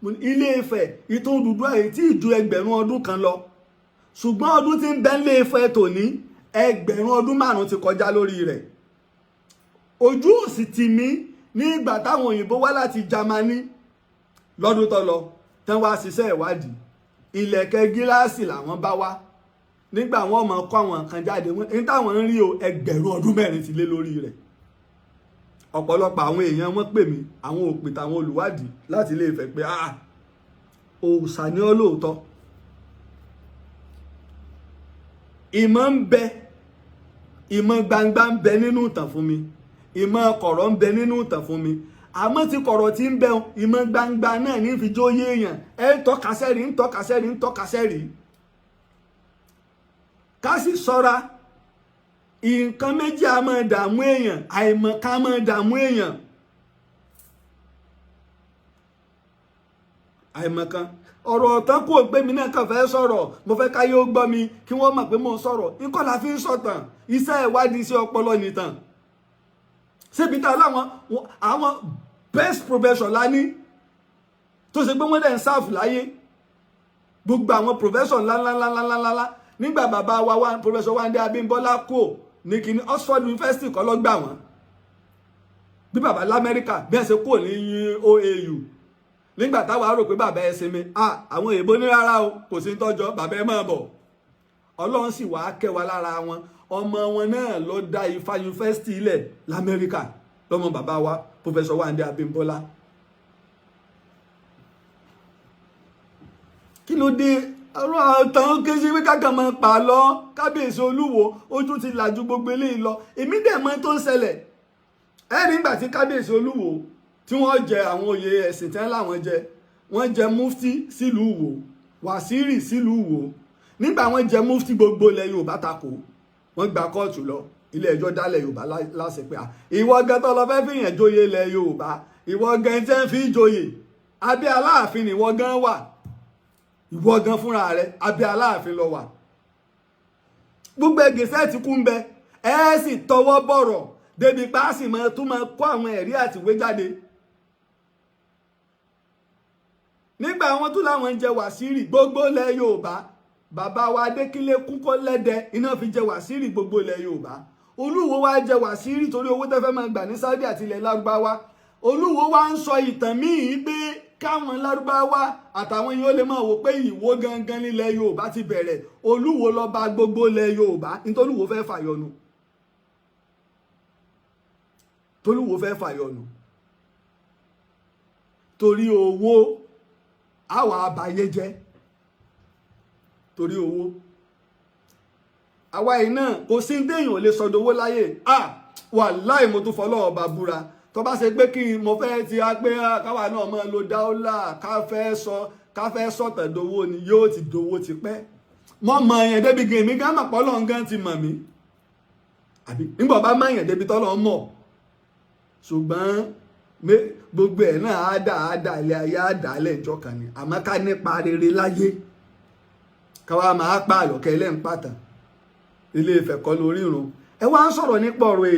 Ilé Ifẹ̀ ìtàn Odùduwà yìí tí ju ẹgbẹ̀rún ọdún kan lọ ṣùgbọ́n ọdún tí ń bẹ nílé Ifẹ̀ tòní ẹgbẹ̀rún ọdún márùn ti kọjá lórí rẹ̀ ojú òsì tì mí ní ìgbà táwọn òyìnbó wá láti Jámánì lọ́dún tó lọ tán wá ṣiṣẹ́ ìwádìí ìlẹ̀kẹ̀ gíláàsì làwọn bá wá nígbà wọn mọ̀ kọ́ àwọn nǹkan jáde ní táwọn ń rí o ẹgbẹ̀rún ọdún mẹ́rin ti lé lórí rẹ̀ ọ̀pọ̀lọpọ̀ àwọn èèyàn wọ́n pè mí àwọn òpìtàn àwọn olùwádìí láti Ilé Ifẹ̀ pé òòṣà ni ọ́ lóòótọ́ ìmọ̀ ń bẹ ìmọ̀ gbangba ń bẹ nínú ìtàn fún mi ìmọ̀ kọ̀rọ̀ ń bẹ nínú ìtàn fún mi àmọ́ tí kọ̀rọ̀ tí ń bẹ ìmọ̀ gbangba náà ní fi jó yé èèyàn ẹ ń tọ́kasẹ́rì ń tọ́kasẹ́rì ń tọ́kasẹ́rì ká sì ṣọ́ra. Nǹkan méjì á máa dààmú èèyàn, àìmọ̀kan máa dààmú èèyàn. Àìmọ̀kan ọ̀rọ̀ ọ̀tán kò gbé mi náà kàn fẹ́ sọ̀rọ̀, mo fẹ́ káyé ó gbọ́ mi kí wọ́n mọ̀ pé mo ń sọ̀rọ̀. Nǹkan la fi ń sọ̀tàn, iṣẹ́ ìwádìí iṣẹ́ ọpọlọ nìtàn. Ṣébi tá àwọn best profession la ní tó ṣe pé wọ́n dẹ̀ ń sáàfù láyé. Gbogbo àwọn profession ńláńláńláńláńlá nígbà bàbá wa professor Wande Abímbọ́lá kò ní kíní Oxford University kọ́ ló gbà wọ́n. Bí bàbá l'Amẹ́ríkà bí ẹ̀ ṣe kò ní OAU nígbà táwa rò pé bàbá ẹ sinmi àwọn èèbó ní rárá o kò sí tọ́jọ́ bàbá ẹ máa bọ̀. Ọlọ́run sì wá kẹwàá lára wọn. Ọmọ wọn náà ló dá Ifá University ilẹ̀ l'Amẹ́ríkà lọ́mọ bàbá wa professor Wande Abímbọ́lá. Kí ló dé ọ̀rọ̀ àtàn kéṣe wí kákan máa pa lọ kábíyèsí Olúwo ojú ti làjú gbogbo eléyìí lọ. Èmi dẹ̀ mọ̀ tó ń ṣẹlẹ̀ nígbà tí kábíyèsí Olúwo tí wọ́n jẹ àwọn oyè ẹ̀sìn tán láwọn jẹ wọ́n jẹ mufti sílùú Ìwó wàsíìrì sílùú Ìwó. Nígbà wọ́n jẹ mufti gbogbo ilẹ̀ Yorùbá takò wọ́n gba kóòtù lọ ilé ẹjọ́ dálẹ̀ Yorùbá láṣẹ pé ìwọ gan tó lọ fẹ́ fìyàn joyè ilẹ̀ Yorùbá ìwọ gan tẹ́ ń fi joyè abẹ́ Aláàfin ni ìwọ gan wà ìwọ gan fúnra rẹ abẹ́ Aláàfin lọ wà. Gbogbo ẹgẹsẹ ti kú ń bẹ ẹ sì tọwọ́ bọ̀rọ̀ débi pa á sì tún máa kó àwọn ẹ̀rí àtiwé jáde. Nígbà wọn tún láwọn ń jẹ wàsíìrì gbogbo ilẹ̀ Yorùbá bàbá wa Adékílé kúkọ lẹ́dẹ iná fi jẹ wàsíìrì gbogbo ilẹ̀ Yorùbá. Olúwo wa jẹ wàsíìrì torí owó tẹ́fẹ́ máa gbà ní Saudi àti ilẹ̀ Lárúbáwá. Olúwo wa ń sọ ìtàn míì pé káwọn Lárúbáwá àtàwọn yóò lè máa wò pé Ìwó gangan nílẹ̀ Yorùbá ti bẹ̀rẹ̀. Olúwo ló bá gbogbo ilẹ̀ Yorùbá nítorí Olúwo fẹ́ fàyọnu. Tolúwo fẹ́ fàyọnu torí owó àwa àbáyé jẹ́ torí owó àwa iná kò sí déèyàn ò lè sọdowó láyé wàláì mo tún fọlọ́wọ́ bá búra tó bá ṣe pé kí mo fẹ́ ti á pé káwa náà máa lo dáólà ká fẹ́ sọ̀tàn dowó ni yóò ti dowó ti pẹ́ mọ́ mọ yẹn débi gèmí gámà pọ́lọ́ nǹkan ti mọ̀ mí àbí nígbà bá mọ̀ yẹn débi tọ́lọ́ mọ̀ ṣùgbọ́n gbogbo ẹ̀ náà á dà ilé ayé á dà lẹ́jọ́ kan ni àmọ́ ká nípa rere láyé káwa máa pa àlọ́kẹ́ ilé ń pàtàn Ilé Ifẹ̀ kọ́ lórí ìrun ẹ wá ń sọ̀rọ̀ nípa ọ̀rọ̀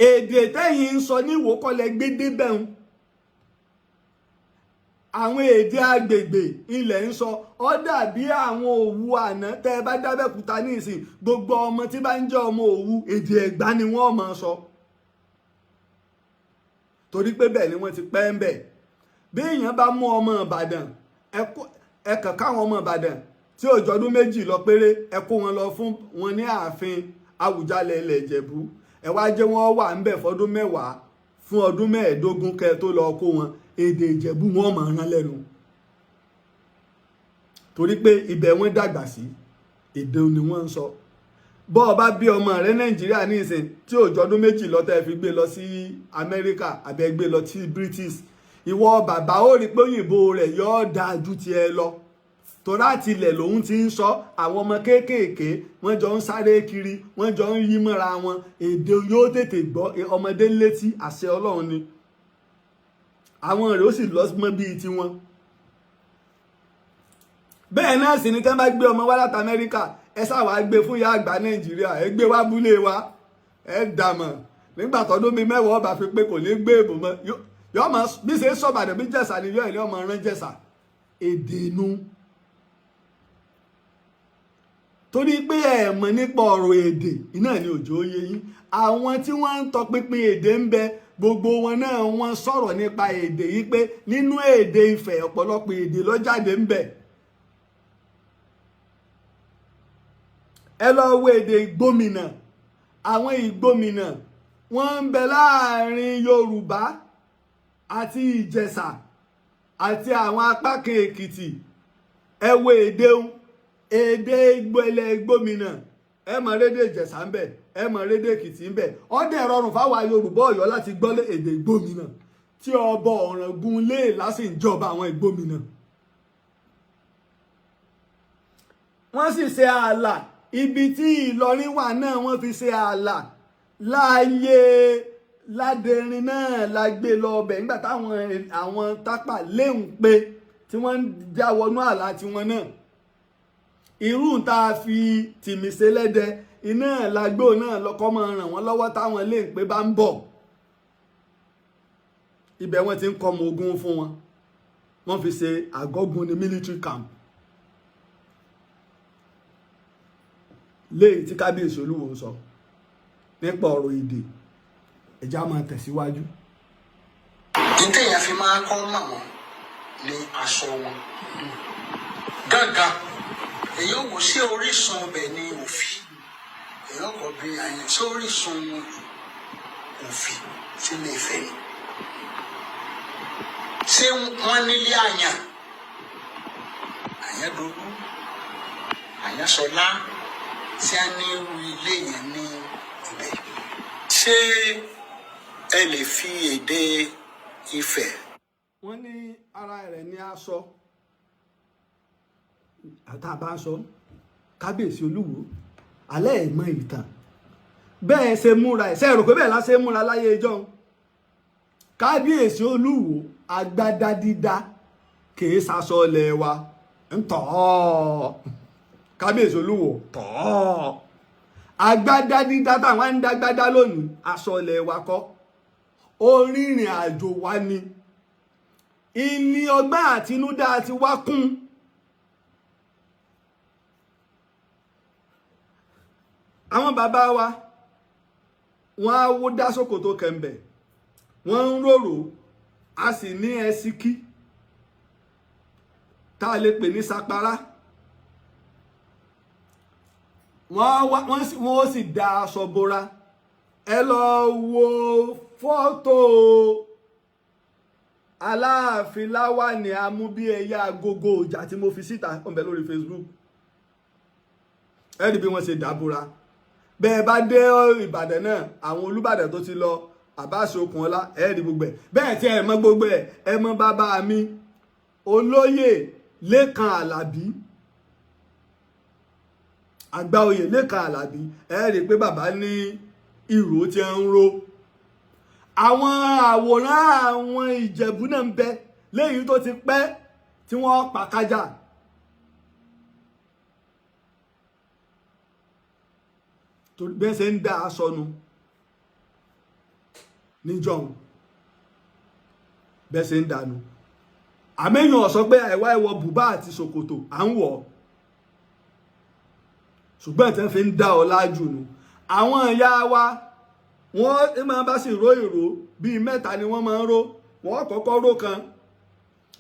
èdè tẹ́yìn ń sọ ní Ìwó kọ́lẹ̀ gbé débẹ̀ ń àwọn èdè agbègbè ilẹ̀ ń sọ ó dàbí àwọn Òwu àná tẹ́ ẹ bá dábẹ́kúta ní ìsìn gbogbo ọmọ tí bá ń jẹ́ ọmọ Òwu èdè Ẹ̀gbá ni wọ́n máa sọ torí pé bẹ́ẹ̀ ni wọ́n ti pẹ́ ń bẹ̀ bí èèyàn bá mú ọmọ Ìbàdàn ẹ kàn káwọn ọmọ Ìbàdàn tí ò jọdún méjì lọ péré ẹ kó wọn lọ fún wọn ní ààfin Àwùjalẹ̀ ilẹ̀ Ìjẹ̀bú ẹ wá jẹ́ wọ́n wà ń bẹ̀ fọdún mẹ́wàá fún ọdún mẹ́ẹ̀ẹ́dógún kẹ́ tó lọ kó wọn èdè Ìjẹ̀bú wọn máa rán lẹ́nu torí pé ibẹ̀ wọ́n dàgbà sí èdè ni wọ́n ń sọ bọ́ ọ bá bí ọmọ rẹ Nàìjíríà ní ìsìn tí ò jọdún méjì lọ tẹ́ fi gbé lọ sí Amẹ́ríkà àbẹ́ gbé lọ sí British ìwọ bàbá ó rí pé òyìnbó rẹ̀ yóò dáa ju tiẹ̀ lọ torí àti ilẹ̀ lòun ti ń sọ àwọn ọmọ kéékèèké wọ́n jọ ń sáré kiri wọ́n jọ ń yí mọ́ra wọn èdè yóò tètè gbọ́ ọmọdé létí àṣẹ Ọlọ́run ni àwọn rẹ̀ ó sì lọ mọ́ bíi tiwọn bẹ́ẹ̀ náà sì ni tẹ́ bá gbé ọmọ wá láti Amẹ́ríkà ẹ sáwàá gbé fún ìyá àgbà Nàìjíríà ẹ gbé wá búlé wa ẹ dàmọ̀ nígbà tọdún bíi mẹ́wàá ọba fi pé kò ní gbé èbò mọ́ yọ ọmọ bí ṣe sọ̀bàdàn bí Jẹ̀ṣà ni yọ ìlú ọmọ rán Jẹ̀ṣà èdè inú torí pé ẹ mọ̀ nípa ọ̀rọ̀ èdè iná ni òjò yé yín àwọn tí wọ́n ń tọpinpin èdè ń bẹ gbogbo wọn náà wọ́n sọ̀rọ̀ nípa èdè yìí pé nínú èdè Ifẹ̀ ọ̀pọ̀lọpọ̀ èdè ló jáde ń bẹ ẹ lọ wo èdè Ìgbómìnà àwọn Ìgbómìnà wọ́n ń bẹ láàrin Yorùbá àti Ìjẹ̀ṣà àti àwọn apá kan Èkìtì ẹ wo èdè ìgbélé Ìgbómìnà ẹ mọ̀ rédè Ìjẹ̀ṣà ń bẹ ẹ mọ̀ rédè Èkìtì ń bẹ ó dẹ̀ rọrùn fáwọn Yorùbá Ọ̀yọ́ láti gbọ́ èdè Ìgbómìnà tí ọba Ọ̀ràngún lè lásì ń jọba àwọn Ìgbómìnà wọ́n sì ṣe ààlà ibi tí Ìlọrin wà náà wọ́n fi ṣe ààlà láàyè Ládẹrin náà la gbé lọ ọbẹ̀ nígbà táwọn àwọn tápà léhùn pé tí wọ́n ń já wọnú ààlà tiwọn náà irú tá a fi tìmíṣe lẹ́dẹ iná lágbó náà lọ́kọ́ máa ràn wọ́n lọ́wọ́ táwọn léhùn pé bá ń bọ̀ ibẹ̀ wọ́n ti ń kọ́ ọmọ ogun fún wọn wọ́n fi ṣe àgọ́gun ní military camp léyìí tí kábíyèsí Olúwo ń sọ nípa ọ̀rọ̀ èdè ẹ̀já máa tẹ̀síwájú. ìtẹ̀yà fi máa kọ́ mọ̀ wọ́n ní aṣọ wọn gàgà èyí ò wò sí orísun ọbẹ̀ ní òfì èyí ò kọ́ bí àyẹ̀ sí orísun òfì sí ilé Ifẹ̀ ni ṣé wọ́n nílé àyàn àyàndòwú àyànsọlá tí a ní irú ilé yẹn ní ibẹ̀ ṣé ẹ lè fi èdè Ifẹ̀. wọ́n ní ara rẹ̀ ní aṣọ àtàbà ń sọ kábíyèsí Olúwo alẹ́ ẹ̀ mọ ìtàn bẹ́ẹ̀ ṣe múra ẹ̀ sẹ́ẹ̀rò pé bẹ́ẹ̀ la ṣe múra láyé ẹjọ́ kábíyèsí Olúwo agbádá dídá kìí ṣaṣọ ilẹ̀ wa ń tọ̀ ọ́ kábíyèsí Olúwo tọ̀ ọ́ agbádá dídá táwọn ń dágbádá lónìí aṣọ ilẹ̀ wa kọ́ orírìn àjò wa ni ìní ọgbọ́n àtinúdá ti wá kún àwọn bàbá wa wọ́n á wó dá ṣòkòtò kẹ̀mbẹ̀ wọ́n ń rorò a sì ní ẹsíkí tá a lè pè ní sapara wọ́n sì da aṣọ bora ẹ lọ wo fọ́tò Aláàfin Láwàní amúbíẹyà agogo ọjà tí mo fi síta ọ̀nbẹ lórí Facebook ẹ rí bí wọ́n ṣe dàbúra bẹ́ẹ̀ bá dé Ìbàdàn náà àwọn Olúbàdàn tó ti lọ Abbas Okunola ẹ rí gbogbo ẹ̀ bẹ́ẹ̀ tí ẹ mọ̀ gbogbo ẹ̀ ẹ mọ̀ bàbá mi Olóyè Lékan Àlàbí àgbà oyè Lékan Àlàbí ẹ rí pé bàbá ní ìró tí ń ro àwọn àwòrán àwọn Ìjẹ̀bú náà ń bẹ lẹ́yìn tó ti pẹ́ tí wọ́n pàkájà tó bẹ́ẹ̀ ṣe ń dá aṣọ nu níjọ́un bẹ́ẹ̀ ṣe ń dànù àmẹ́yìn ọ̀sọ́ pé àìwá ẹwọ bùbá àti ṣòkòtò à ń wọ̀ ṣùgbọ́n ìtẹ́ fi ń dá ọ lájú nu àwọn ìyá wa wọ́n máa bá sì ró ìró bíi mẹ́ta ni wọ́n máa ń ró wọ́n kọ́kọ́ ró kan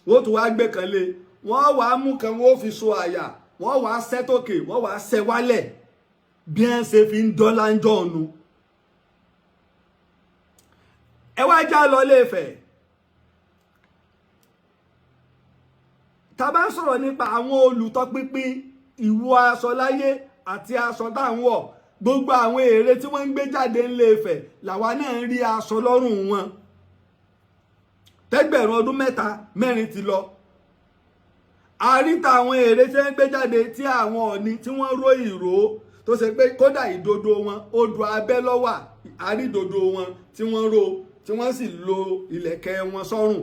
wọ́n tún wá gbé kan lé wọ́n wá mú kan wọ́n fi so àyà wọ́n wá ṣẹ́ tókè wọ́n wá ṣẹ́ wálẹ̀ bí ẹ ṣe fi ń dọ́là ń jọ ọ̀nù ẹ wá já lọ Ilé-Ifẹ̀ tá bá ń sọ̀rọ̀ nípa àwọn olùtọpinpin ìwọ aṣọ láyé àti aṣọ tá ń wọ̀ gbogbo àwọn ère tí wọ́n ń gbé jáde Ilé-Ifẹ̀ làwa náà ń rí aṣọ lọ́rùn wọn tẹ́gbẹ̀rún ọdún mẹ́ta mẹ́rin ti lọ àríta àwọn ère tí wọ́n ń gbé jáde tí àwọn Ọ̀ọ̀ni tí wọ́n ró ìró tó ṣe pé kódà ìdodo wọn odò abẹ́ lọ́wà àrídodo wọn tí wọ́n ró tí wọ́n sì lo ìlẹ̀kẹ̀ wọn sọ́rùn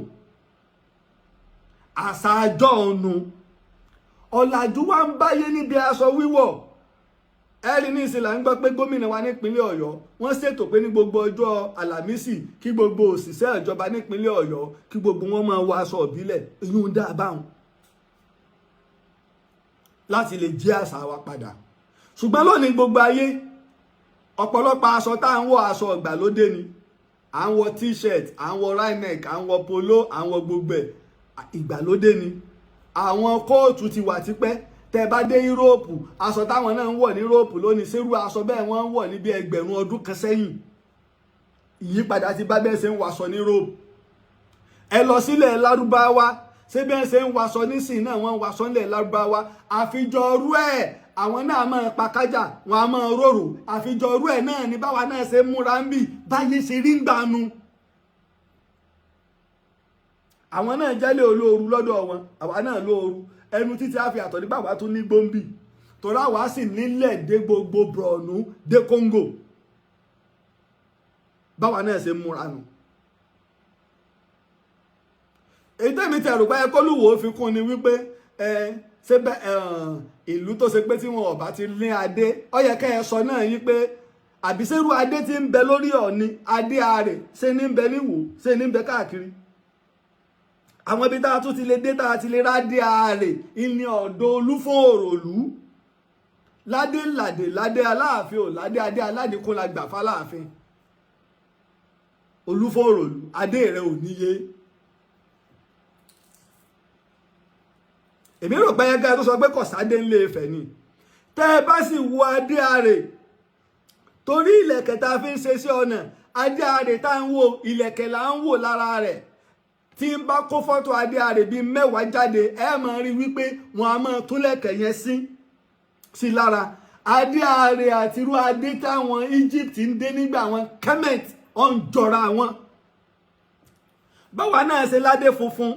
àṣà àjọ ọ̀nù ọ̀làjú wa ń báyé níbi aṣọ wíwọ̀ ẹ̀rí ní ìsìnlá ń gbọ́ pé gómìnà wa nípínlẹ̀ Ọ̀yọ́ wọ́n ṣètò pé ní gbogbo ọjọ́ Àlàmísì kí gbogbo òṣìṣẹ́ ìjọba nípínlẹ̀ Ọ̀yọ́ kí gbogbo wọn máa wọ aṣọ ìbílẹ̀ ìyún dá báwọn láti lè jí àṣà wa padà ṣùgbọ́n lónìí gbogbo ayé ọ̀pọ̀lọpọ̀ aṣọ tá à ń wọ aṣọ ìgbàlódé ni à ń wọ t-shirt à ń wọ ryneck à ń wọ polo à ń wọ gbogbo ẹ̀ ìgbàlódé ni àwọn kóòtù ti wà tipẹ́ tẹ́ bá dé Yúróòpù aṣọ táwọn náà ń wọ̀ ní Yúróòpù lónìí sírú aṣọ bẹ́ẹ̀ wọ́n ń wọ̀ ní bí ẹgbẹ̀rún ọdún kan sẹ́yìn ìyípadà ti bá bẹ́ẹ̀ ṣe ń waṣọ ní Yúróòpù ẹ lọ sílẹ̀ Lárúbáwá ṣé bẹ́ẹ̀ ṣe ń waṣọ nísìnyí náà wọ́n ń waṣọ nílẹ̀ Lárúbáwá àfijọ́ ọrú ẹ̀ àwọn náà máa pakájà wọn a máa rorò àfijọ́ ọrú ẹ̀ náà ní báwa náà ṣe múra ń bì báyé ṣe rí ń gbanu àwọn náà jẹ́lé olóoru lọ́dọ̀ wọn àwa náà lóoru ẹnu títí a fi àtọ̀ nígbà wá tún ní gbòǹbì torí àwa sì nílẹ̀ dé gbogbo Borno dé Congo báwa náà ṣe múra nù. èyí tẹ́mi tẹ̀rù pé kólúwo fi kún ni wípé ṣé ìlú tó ṣe pé tí wọn ò bá ti ní adé ó yẹ kẹ́ ẹ sọ náà yí pé àbísẹ́rù adé tí ń bẹ lórí Ọ̀ọ̀ni adé Aare ṣé ní ń bẹ níwò ṣé ní ń bẹ káàkiri. àwọn ibi tá a tún ti lè dé tá a ti lè rádé Aare ìní ọ̀dọ̀ Olúfòòròlú ládé ládé ládé Aláàfin ò ládé adé aládìkún la gbà fáláàfin Olúfòòròlú adé rẹ ò níye. èmi rò pé ẹgbẹ́ tó sọ pé kọ̀sádé ńlé Ifẹ̀ ni tẹ́ ẹ bá sì wo adé Aare torí ìlẹ̀kẹ̀ tá a fi ń ṣe sí ọ̀nà adé Aare tá ń wo ìlẹ̀kẹ̀ là ń wò lára rẹ̀ tí ń bá kó fọ́tò adé Aare bíi 10 jáde ẹ máa rí wípé wọn a máa tún lẹ̀kẹ̀ yẹn sí lára adé Aare àti irú adé táwọn Egypt ń dé nígbà wọn Kemet ọ̀n jọra wọn báwa náà ṣe ládé funfun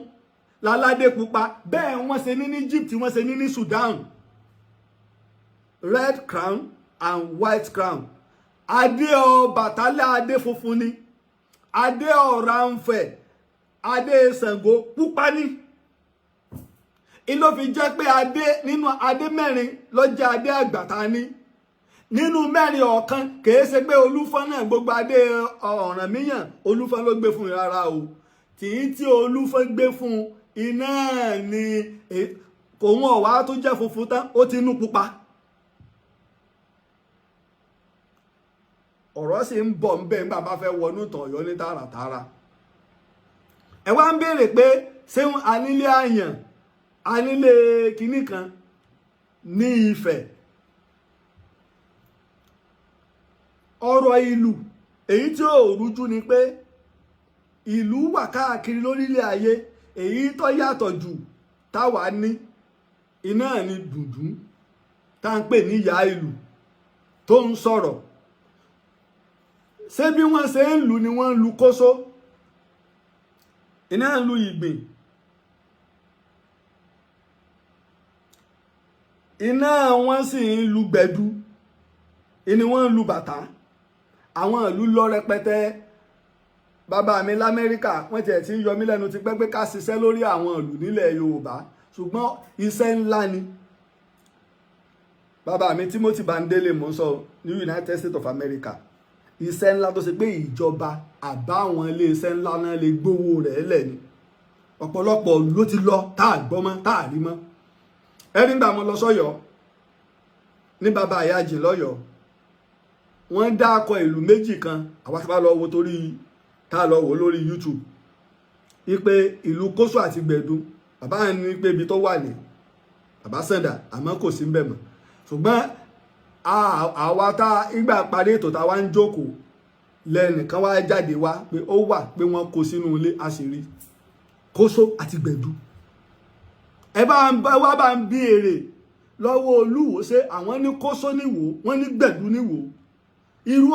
láládé pupa bẹ́ẹ̀ wọ́n ṣe ní Egypt wọ́n ṣe ní Sudan red crown and white crown adé Ọbàtálá adé funfun ni adé Ọ̀rànfẹ̀ adé Ṣàngó pupa ni ìlò fi jẹ́ pé adé nínú adé mẹ́rin ló jẹ́ adé àgbàtà ni nínú mẹ́rin ọ̀kan kìí ṣe pé Olúfọ́n náà gbogbo adé Ọ̀rànmíyàn Olúfọ́n ló gbé fún rárá o tí Olúfọ́n gbé fún iná ni òun ọ̀wá tó jẹ́ funfun tán ó ti nú pupa. ọ̀rọ̀ sì ń bọ̀ ń bẹ̀ nígbà bá fẹ́ wọnú ìtàn Ọ̀yọ́ ní tààràtààrà. ẹ wá ń béèrè pé ṣé anílé àyàn anílé kinní kan ní Ifẹ̀. ọ̀rọ̀ ìlú èyí tí ò rújú ni pé ìlú wà káàkiri lórílẹ̀ ayé èyí tó yàtọ̀ jù táwa ní iná ní dùndún tá ń pè ní ìyá ìlú tó ń sọ̀rọ̀ ṣé bí wọ́n ṣe ń lù ni wọ́n ń lu kóso iná ń lu ìgbìn iná wọ́n sì ń lu gbẹ̀du ìní wọ́n ń lu bàtà àwọn ìlú lọ rẹpẹtẹ bàbá mi l'Amẹ́ríkà wọ́n tiẹ̀ ti ń yọ mí lẹ́nu ti pẹ́ pé ká ṣiṣẹ́ lórí àwọn ìlú nílẹ̀ Yorùbá ṣùgbọ́n iṣẹ́ ńlá ni bàbá mi Timothy Bandele mò ń sọ ní United States of America iṣẹ́ ńlá tó ṣe pé ìjọba àbáwọn iléeṣẹ́ ńlá náà lè gbówó rẹ̀ lẹ̀ ni ọ̀pọ̀lọpọ̀ ló ti lọ tá a gbọ́ mọ́ tá a rí mọ́ ẹni gbà mo lọ sọ́yọ́ ní bàbá àyájì lọ́yọ́ wọ́n dákọ̀ ìlú méjì kan àwa tí bá lọ wo torí tá a lọ wò lórí YouTube ipe ìlú Kóso àti Gbẹ̀du bàbá ní pé ibi tó wà ní bàbá Sàndà àmọ́ kò sí ń bẹ̀ mọ́ ṣùgbọ́n àwa tá ìgbà parí ètò táwa ń jókòó lẹ́nìkan wá jáde wá pé ó wà pé wọ́n kó sínú ilé àṣírí Kóso àti Gbẹ̀du ẹ bá ń bí èrè lọ́wọ́ Olúwo ṣé àwọn ní Kóso níwò wọ́n ní Gbẹ̀du níwò irú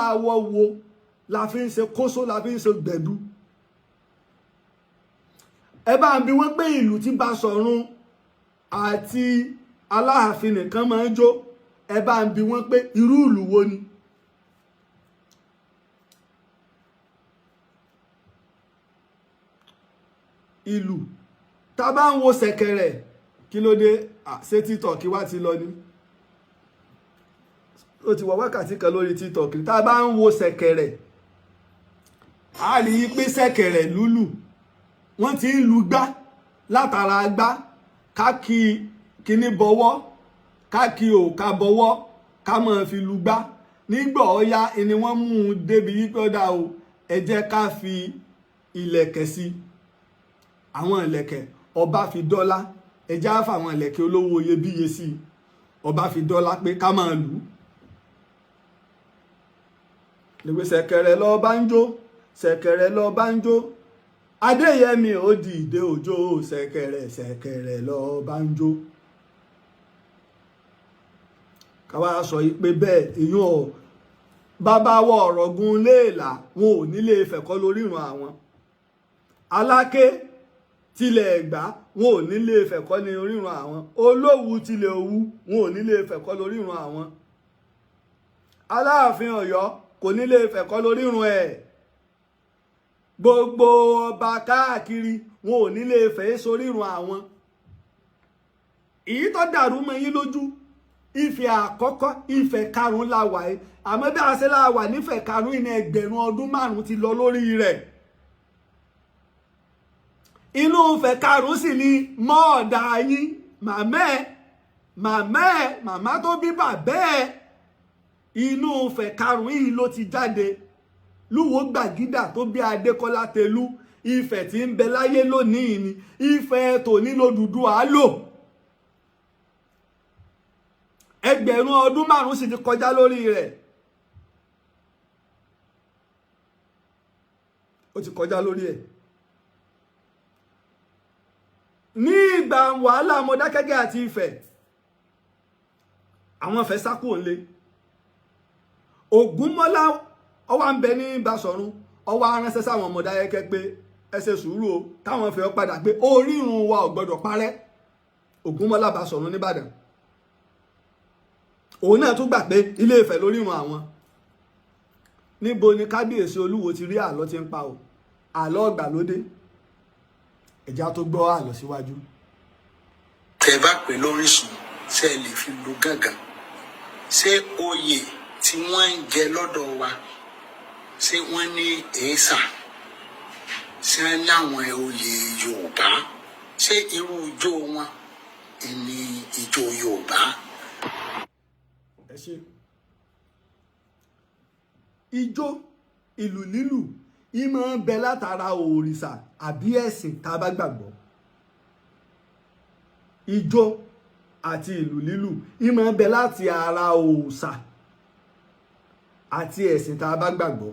àwọ̀ wo la fi ń ṣe Kóso la fi ń ṣe Gbẹ̀du ẹ bá ń bi wọ́n pé ìlú tí Basọ̀run àti Aláàfin nìkan máa ń jó ẹ bá ń bi wọ́n pé irú ìlú wo ni ìlú tá bá ń wo ṣẹ̀kẹ̀rẹ̀ kí ló dé ṣé TikTok wá ti lọ ni ó ti wọ wákàtí kan lórí TikTok tá bá ń wo ṣẹ̀kẹ̀rẹ̀ a rí i pé ṣẹ̀kẹ̀rẹ̀ lúlù wọ́n ti ń lu gbá látara gbá káàkì kíní bọwọ́ káàkì òka bọwọ́ ká máa fi lu gbá nígbà ọ̀ya ni wọ́n mú un débi wípé ọ̀dà o ẹ jẹ́ ká fi ìlẹ̀kẹ̀ sí àwọn ìlẹ̀kẹ̀ ọba fi dọ́là ẹ jẹ́ á fàwọn ìlẹ̀kẹ̀ olówó iyebíye sí ọba fi dọ́là pé ká máa lù ú lèwe ṣẹ̀kẹ̀rẹ̀ lọ bá ń jó ṣẹ̀kẹ̀rẹ̀ lọ bá ń jó Adéyẹmí ó dìde òjò ṣẹ̀kẹ̀rẹ̀ ṣẹ̀kẹ̀rẹ̀ lọ bá ń jó káwá sọ yìí pé bẹ́ẹ̀ èèyàn ọ̀ bàbá wọ ọ̀rọ̀ gun léèlà wọn ò nílé fẹ̀kọ́ lórí ìran àwọn Aláké tilẹ̀ Ẹ̀gbá wọn ò nílé Ifẹ̀ kọ́ ní orírun àwọn, Olówu tilẹ̀ Òwu wọn ò nílé Ifẹ̀ kọ́ lórírun àwọn, Aláàfin Ọ̀yọ́ kò nílé Ifẹ̀ kọ́ lórírun ẹ̀, gbogbo ọba káàkiri wọn ò nílé Ifẹ̀ sórírun àwọn. Èyí tó dàrú mọ́ yín lójú, Ifẹ̀ àkọ́kọ́ Ifẹ̀ karùn-ún la wà yìí, àmọ́ bí a ṣe la wà nífẹ̀ karùn-ún ní ẹgbẹ̀rún ọdún márùn-ún ti lọ lórí rẹ̀. Inú Ifẹ̀ karùn-ún sì ni mọ́ọ̀dà yín, màmá tó bí bàbá ẹ̀, inú Ifẹ̀ karùn-ún yìí ló ti jáde. Lúwo Gbàgídà tó bí Adékọ́lá Tẹ̀lú, Ifẹ̀ tí ń bẹ láyé lónìí ni, Ifẹ̀ tòní l'Odùduwà lò. Ẹgbẹ̀rún ọdún márùn-ún sì ti kọjá lórí rẹ̀. Ó ti kọjá lórí ẹ̀. Ní ìgbà wàhálà Mọdákẹ́kẹ́ àti Ifẹ̀, àwọn Ifẹ̀ sá kúrò nílé. Ògúnmọ́lá ó wá ń bẹ ní Basọ̀run, ó wá ránṣẹ́ sáwọn Mọdákẹ́kẹ́ pé ẹ ṣe sùúrù o, káwọn Ifẹ̀ padà pé orírun wa ò gbọdọ̀ parẹ́. Ògúnmọ́lá Basọ̀run nìbàdàn. Òun náà tún gbà pé Ilé Ifẹ̀ lórírun àwọn. Níbo ni kábíyèsí Olúwo ti rí àlọ́ tí ń pa o? Àlọ́ ìgbàlódé. Ẹ̀já tó gbọ́ àlọ́ síwájú. Tẹ́ bá pè lóríṣun ṣé ẹ lè fi lu gángan. Ṣé oyè tí wọ́n ń jẹ lọ́dọ̀ wa ṣé wọ́n ní èésà? Ṣé wọ́n láwọn oyè Yorùbá? Ṣé irú ijó wọn ni ijó Yorùbá? Ẹ ṣé. Ijó, ìlù lílù ìmọ̀ ń bẹ látara òrìṣà àbí ẹ̀sìn tá a bá gbàgbọ́. Ijó àti ìlù lílù ìmọ̀ ń bẹ láti ara òòṣà àti ẹ̀sìn tá a bá gbàgbọ́.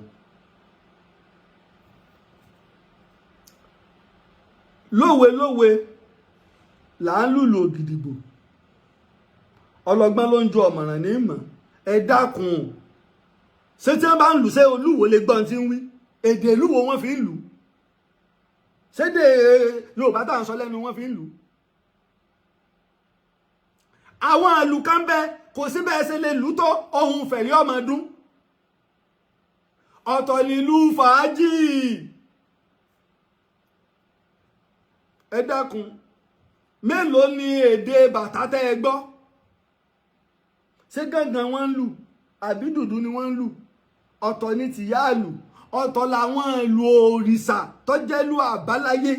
Lówe lówe là ń lùlù ògìdìgbò, ọlọ́gbọ́n ló ń ju ọ̀mọ̀ràn ní ìmọ̀. Ẹ dákun, ṣé tí wọ́n bá ń lù ṣé Olúwo lè gbọ́n tí ń wí? Èdè Olúwo wọ́n fi ń lù. Ṣédè Yorùbá tá à ń sọ lẹ́nu wọ́n fi ń lù. Àwọn ìlù kan bẹ kò sí bẹ́ẹ̀ ṣe lè lù tó ohun fẹ̀rí ọmọdún. Ọ̀tọ̀ nílù fàájì. Ẹ dákun, mélòó ni èdè bàtà tẹ́ ẹ gbọ́? Ṣé gángan wọ́n ń lù àbí dùdú ni wọ́n ń lù? Ọ̀tọ̀ ni tìyá ìlù, ọ̀tọ̀ làwọn ìlù òrìṣà tó jẹ́ ìlù àbáláyé.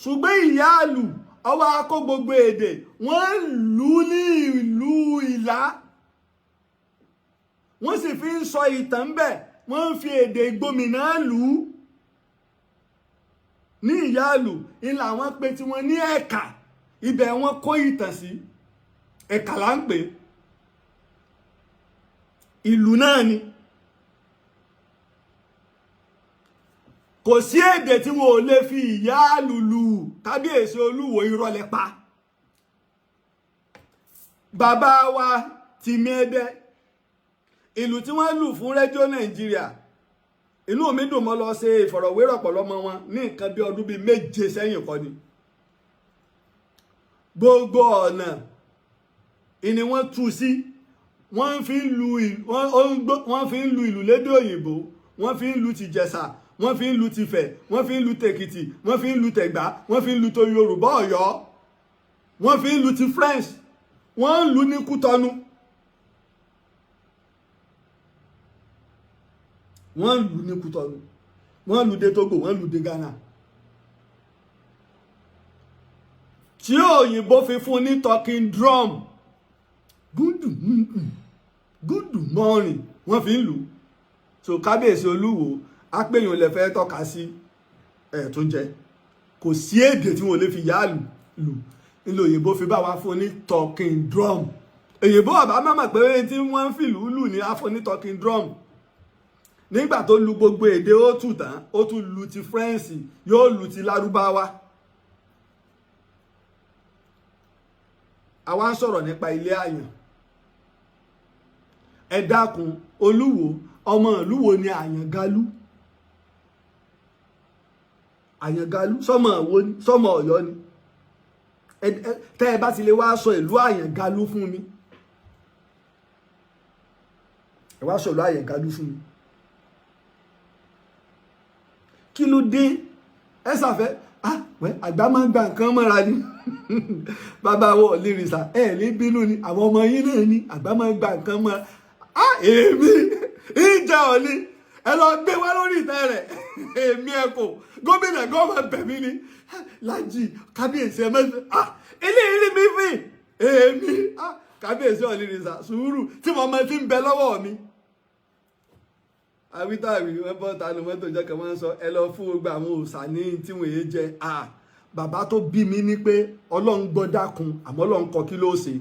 Ṣùgbọ́n ìyá ìlù ọwọ́ akó gbogbo èdè wọ́n lù ní ìlú ìlà. Wọ́n sì fi ń sọ ìtàn bẹ́ẹ̀, wọ́n ń fi èdè ìgbòmìnà lù ú. Ní ìyá ìlù ìlà wọn pè tí wọ́n ní ẹ̀ka, ibẹ̀ wọ́n kó ìtàn sí. Ẹ̀ka là ń pè. Ìlú náà ni. Kò sí èdè tí wọn ò lè fi ìyá lùlù kábíyèsí Olúwo ìrọ̀lẹ́ pa. Bàbá wa Tìmí Ẹdẹ, ìlú tí wọ́n lù fún rédíò Nàìjíríà, inú mi dùn mọ́ lọ ṣe ìfọ̀rọ̀wérọ̀ pọ̀lọ́mọ wọn ní nǹkan bí ọdún bíi 7 sẹ́yìn kọ́ ni. Gbogbo ọ̀nà ìní wọ́n tú sí, wọ́n fi ń lu ìlù lédè òyìnbó, wọ́n fi ń lu tìjẹ̀ṣà, wọ́n fi ń lu tìfẹ̀, wọ́n fi ń lu tèkìtì, wọ́n fi ń lu tẹ̀gbá, wọ́n fi ń lu tó Yorùbá Ọ̀yọ́, wọ́n fi ń lu ti French, wọ́n ń lu ní Kútọ́nù, wọ́n ń lu ní Kútọ́nù, wọ́n lu dé Togo, wọ́n lu dé Ghana. Tí òyìnbó fi fún ní talking drum, good morning, wọ́n fi ń lù. So kábíyèsí Olúwo apéyàn lè fẹ́ tọ́ka sí ẹ̀ tó jẹ́. Kò sí èdè tí wọ́n lè fi yá lù. Ilé òyìnbó fi bá wa fún ní talking drum. Òyìnbó àbá mọ̀mọ̀ pé tí wọ́n ń fi lù ní afọ́ ní talking drum. Nígbà tó lu gbogbo èdè ó tù tán, ó tún lu ti French, yóò lu ti Lárúbáwá. Àwa ń sọ̀rọ̀ nípa ilé àyàn. Ẹ dákun, Olúwo, ọmọ ìlú wo ni Àyàngalú? Àyàngalú sọmọ wo ni sọmọ Ọ̀yọ́ ni tẹ́ ẹ bá ti lè wá sọ ìlú Àyàngalú fún mi ẹ wá sọ ìlú Àyàngalú fún mi kí ló dé ẹ ṣàfẹ́ àgbà máa ń gba nǹkan mọ́ra ni bàbá wọ lírìsà ẹ lè bínú ni àwọn ọmọ yín náà ni àgbà máa ń gba nǹkan mọ́ra èmi ìjà ọ̀ni ẹ lọ gbé wá lórí ìtẹ́ rẹ̀ èmi ẹ kò gómìnà gọ́ọ̀mà bẹ̀mí ni Laji kábíyèsí ẹ mẹ́fẹ́ eléyìí mi fi èmi kábíyèsí ọ̀lẹ́rìsà sùúrù tí mo máa ti ń bẹ lọ́wọ́ mi. àwítàwí wọn bọ́ tanu mọ́tò jẹ́ kí wọ́n sọ ẹ lọ fún gbogbo àwọn òòṣà ní tí wọ́n yé jẹ bàbá tó bí mi ní pé ọlọ́run gbọ́ dákun àmọ́ ọlọ́run kọ kí ló ṣe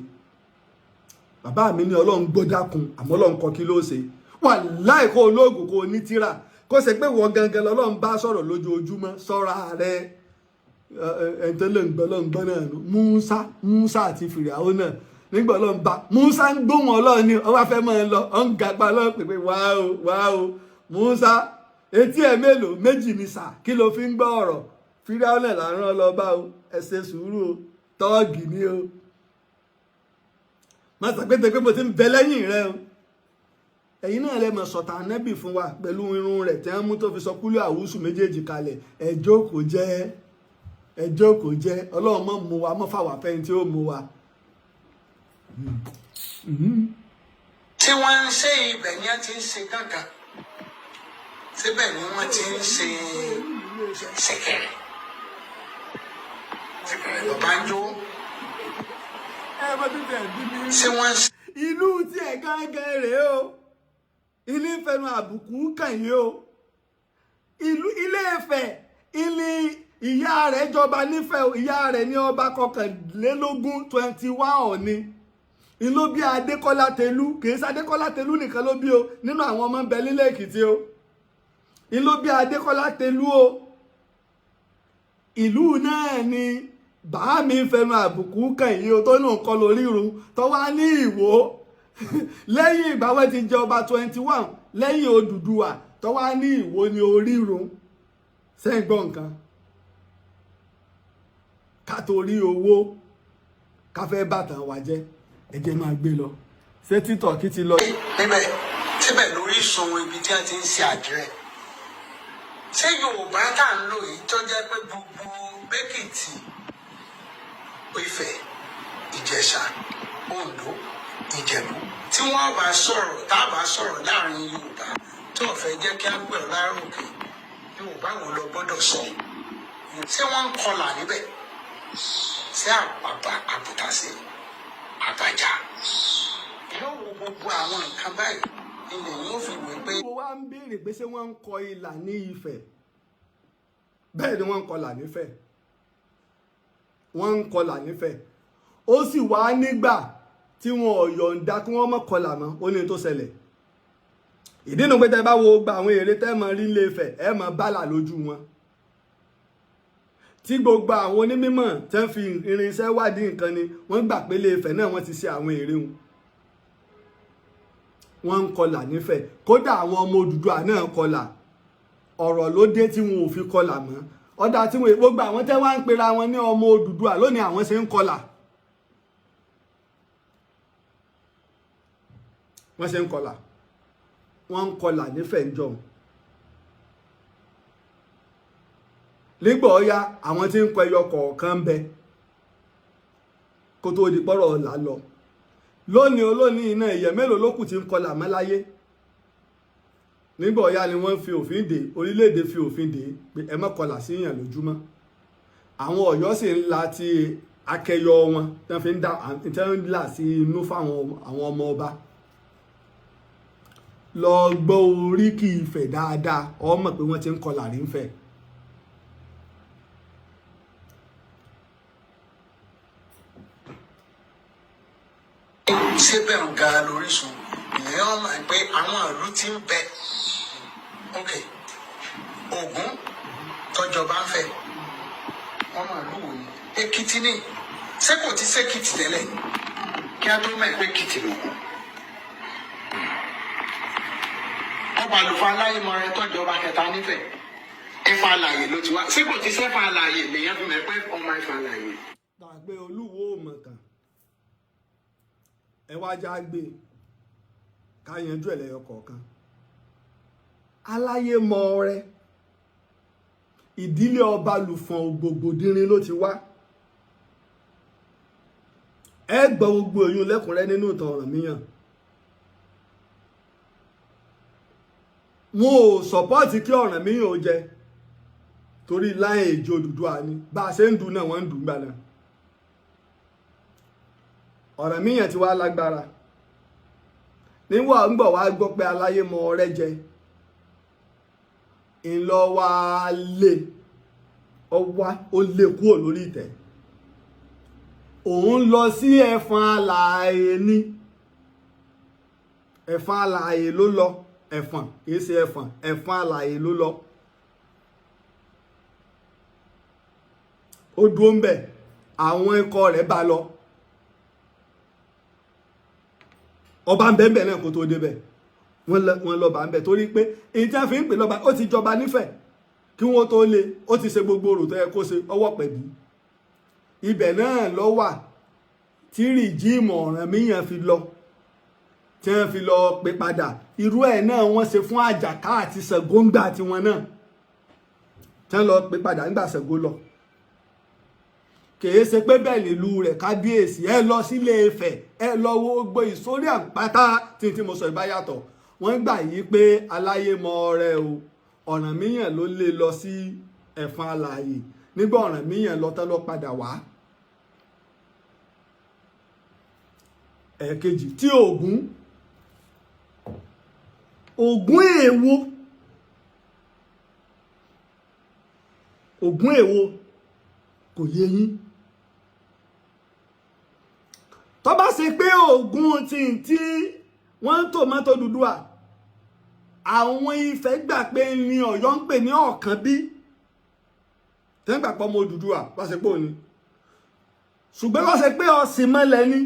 bàbá mi ní ọlọ́run gbọ́ dákun àmọ́ ọlọ́run kọ kí ló ṣe wàláì kó olóògùn kó onítìrà kó ṣe pé wọ́n gangan lọ́lọ́run bá sọ̀rọ̀ lójoojúmọ́ sọ́ra rẹ̀ ẹ̀ńtẹ́lẹ̀ǹgbọ́ náà nù Musa àti Fìràwọ́ náà nígbà ọlọ́run bá Musa ń gbóhùn ọlọ́run ní ọwọ́ afẹ́ máa ń lọ ọ̀ ń gapá ọlọ́run pé wá o Musa etí ẹ̀ mélòó méjì ni sà kí ló fi ń gbọ́ ọ̀rọ̀ Fìràwọ́ náà là ń rán lọ bá o ẹ ṣe sùúrù o tọ́ọ̀gì ni o má sàpété pé mo ti ń bẹ lẹ́yìn rẹ o ẹ̀yin náà lè mọ̀ sọ̀tà ànábì fún wa pẹ̀lú irun rẹ̀ tí wọ́n mú tó fi sọ kúlẹ̀ àwùsù méjèèjì kalẹ̀ ẹjọ́ kò jẹ́ ọlọ́run mọ̀ mú wa mọ̀ fáwọn afẹ́yìn tí ó mú wa. tí wọ́n ń ṣe ibẹ̀ ni wọ́n ti ń ṣe gángan síbẹ̀ ni wọ́n ti ń ṣe ṣẹ̀kẹ̀rẹ̀ lọ́ba ń jó tí wọ́n ń ṣe. ìlú tí ẹ̀ gángan rèé o ilé ìfẹnu àbùkù kàn yín o ilé Ifẹ̀ ilé ìyá rẹ̀ jọba nífẹ̀ẹ́ ìyá rẹ̀ ní ọba 21 Ọ̀ni ìlú bí Adékọ́lá Tẹ̀lú kìí ṣe Adékọ́lá Tẹ̀lú nìkan ló bí o nínú àwọn ọmọ ń bẹ nílé Èkìtì o ìlú bí Adékọ́lá Tẹ̀lú o ìlú náà ni bàá mi fẹnu àbùkù kàn yín o tó náà kọ lórí irun tó wá ní Ìwó lẹ́yìn ìgbà wọn ti jẹ ọba 21 lẹ́yìn Odùduwà tó wá ní Ìwó ní orírun sẹ́yìn gbọ́ nǹkan ká torí owó ká fẹ́ bàtàn wá jẹ́ ẹ̀jẹ̀ máa gbé lọ ṣé títọ̀ kí ti lọ. níbẹ̀ síbẹ̀ lórí ìsun ibi tí a ti ń ṣe àdìrẹ ṣé Yorùbá tá à ń lò yìí tó jẹ́ pé gbogbo bẹ́kìtì Ifẹ̀ Ìjẹ̀ṣà Oǹdó Ìjẹ̀bú tí wọ́n bá sọ̀rọ̀ tá a bá sọ̀rọ̀ láàrin Yorùbá tó fẹ́ jẹ́ kí á pè ọ́ láròkè Yorùbá wo lọ gbọ́dọ̀ sọ ṣé wọ́n ń kọlà níbẹ̀ ṣé àpapà àbùtàṣe àbàjá yóò wo gbogbo àwọn nǹkan báyìí ilẹ̀ yóò fi wé pé. mo wá ń béèrè pé ṣé wọ́n ń kọ ìlà ní Ifẹ̀ bẹ́ẹ̀ ni wọ́n ń kọlà nífẹ̀ wọ́n ń kọlà nífẹ̀ ó sì wá nígbà tí wọn ò yọ̀ǹda kí wọ́n mọ̀ kọlà mọ́ ó ní tó ṣẹlẹ̀ ìdí nu pé tẹ́ bá wo gba àwọn èrè tẹ́ mọ̀ rí ilé Ifẹ̀ ẹ mọ̀ bálà lójú wọn tí gbogbo àwọn onímọ̀ tẹ́ fi irinṣẹ́ wádìí nǹkan ni wọ́n gbà pé ilé Ifẹ̀ náà wọ́n ti ṣe àwọn èrè wọn wọ́n ń kọlà nífẹ̀ kódà àwọn ọmọ Odùduwà náà kọlà ọ̀rọ̀ ló dé tí wọn ò fi kọlà mọ́ ọ̀dà tí wọn gbogbo àwọn tẹ́ wá ń pera wọn ní ọmọ Odùduwà lónìí àwọn ṣe ń kọlà wọ́n ṣe ń kọlà wọ́n ń kọlà nífẹ̀ ń jọun nígbà ọ̀ya àwọn tí ń kọ ẹyọ kọ̀ọ̀kan ń bẹ kó tó di pọ́rọ̀ ọ̀la lọ lónìí olónìí náà èèyàn mélòó ló kù tí ń kọlà mọ́ láyé nígbà ọ̀ya ni wọ́n fi òfin dè orílẹ̀-èdè fi òfin dè pé ẹ má kọlà sí èèyàn lójúmọ́ àwọn Ọ̀yọ́ sì ń la ti akẹyọ wọn tí wọ́n fi ń dá tí wọ́n ń là sí inú fáwọn àwọn ọmọ ọba lọ gbọ́ oríkì Ifẹ̀ dáadáa ọ mọ̀ pé wọ́n ti ń kọlà rí ń fẹ̀. síbẹ̀ ń ga lóríṣun ìyẹn wọn máa pé àwọn ìlú ti ń bẹ ok Ògún tọjọba ń fẹ́ wọn máa lù wò ní Èkìtì ní ṣé kò ti ṣèkìtì tẹ́lẹ̀ kí á tó mọ̀ pé Èkìtì lògùn ọba àlùfáà aláìmọ rẹ tọjọba kẹta nífẹ̀ẹ́ Ẹ̀fà àlàyé ló ti wá ṣé kò ti sẹ́fà àlàyé lèyàn fi mọ̀ pé ọmọ ẹ̀fà àlàyé. Gbàgbé Olúwo ò mọ̀ tán ẹ wá já gbé ká yanjú ẹ̀ lẹ́yọ kọ̀ọ̀kan. Aláyé mọ ọrẹ ìdílé ọba lùfọ̀n ògbògbòdìrín ló ti wá. Ẹ gbọ́ gbogbo èyí lẹ́kùnrẹ́ nínú ìtàn Ọ̀rànmíyàn. Wọn ò sọ̀pọ́ọ̀tì kí Ọ̀rànmíyàn ó jẹ torí láyé èjì Odùduwà ni bá a ṣe ń dùn náà wọ́n ń dùn gbà náà. Ọ̀rànmíyàn ti wá lágbára níwọ̀ ń gbọ̀ wá gbọ́ pé aláyé mọ ọrẹ jẹ ńlọ wá lé ó lé kúrò lórí ìtẹ́. Òun lọ sí ẹ̀fọn alààyè ni ẹ̀fọn alààyè ló lọ ẹ̀fọn kìí ṣe ẹ̀fọn alààyè ló lọ. Ó dúró ń bẹ̀ àwọn ikọ̀ rẹ̀ bá lọ ọba ń bẹ́ẹ̀ náà kó tó débẹ̀ wọ́n lọ́ba ń bẹ̀ torí pé èyí tí wọ́n fi ń pè lọ́ba ó ti jọba nífẹ̀ẹ́ kí wọ́n tó lé ó ti ṣe gbogbo orò tó yẹ kó ṣe ọwọ́ pẹ̀bí. Ibẹ̀ náà lọ wà tí rìjíìmù Ọ̀rànmíyàn fi lọ tí wọ́n fi lọ pé padà irú ẹ̀ náà wọ́n ṣe fún Àjàká àti Ṣàngó ńgbà tiwọn náà tí wọ́n lọ pé padà ńgbà Ṣàngó lọ. Kìí ṣe pé bẹ́ẹ̀ nílùú rẹ̀ kábíyèsí ẹ lọ sílé Ifẹ̀ ẹ lọ wo gbogbo ìsórí àpáta tí mo sọ ìbá yàtọ̀. Wọ́n gbà yí pé aláyé mọ ọrẹ o Ọ̀rànmíyàn ló lé lọ sí ẹ̀fọn alààyè nígbà Ọ̀rànmíyàn lọ tán lọ padà wá. Ẹ̀kejì tí Ògún èwo kò yé yín. Tó bá ṣe pé Ògún tí wọ́n ń tò mọ́tò Odùduwà àwọn Ifẹ̀ gbà pé ní Ọ̀yọ́ ń pè ní Ọ̀kànbí tẹ́gbà pọ̀ mọ́ Odùduwà bá ṣe pé òní ṣùgbọ́n bá ṣe pé Ọ̀ṣìnmọ́lẹ̀ ni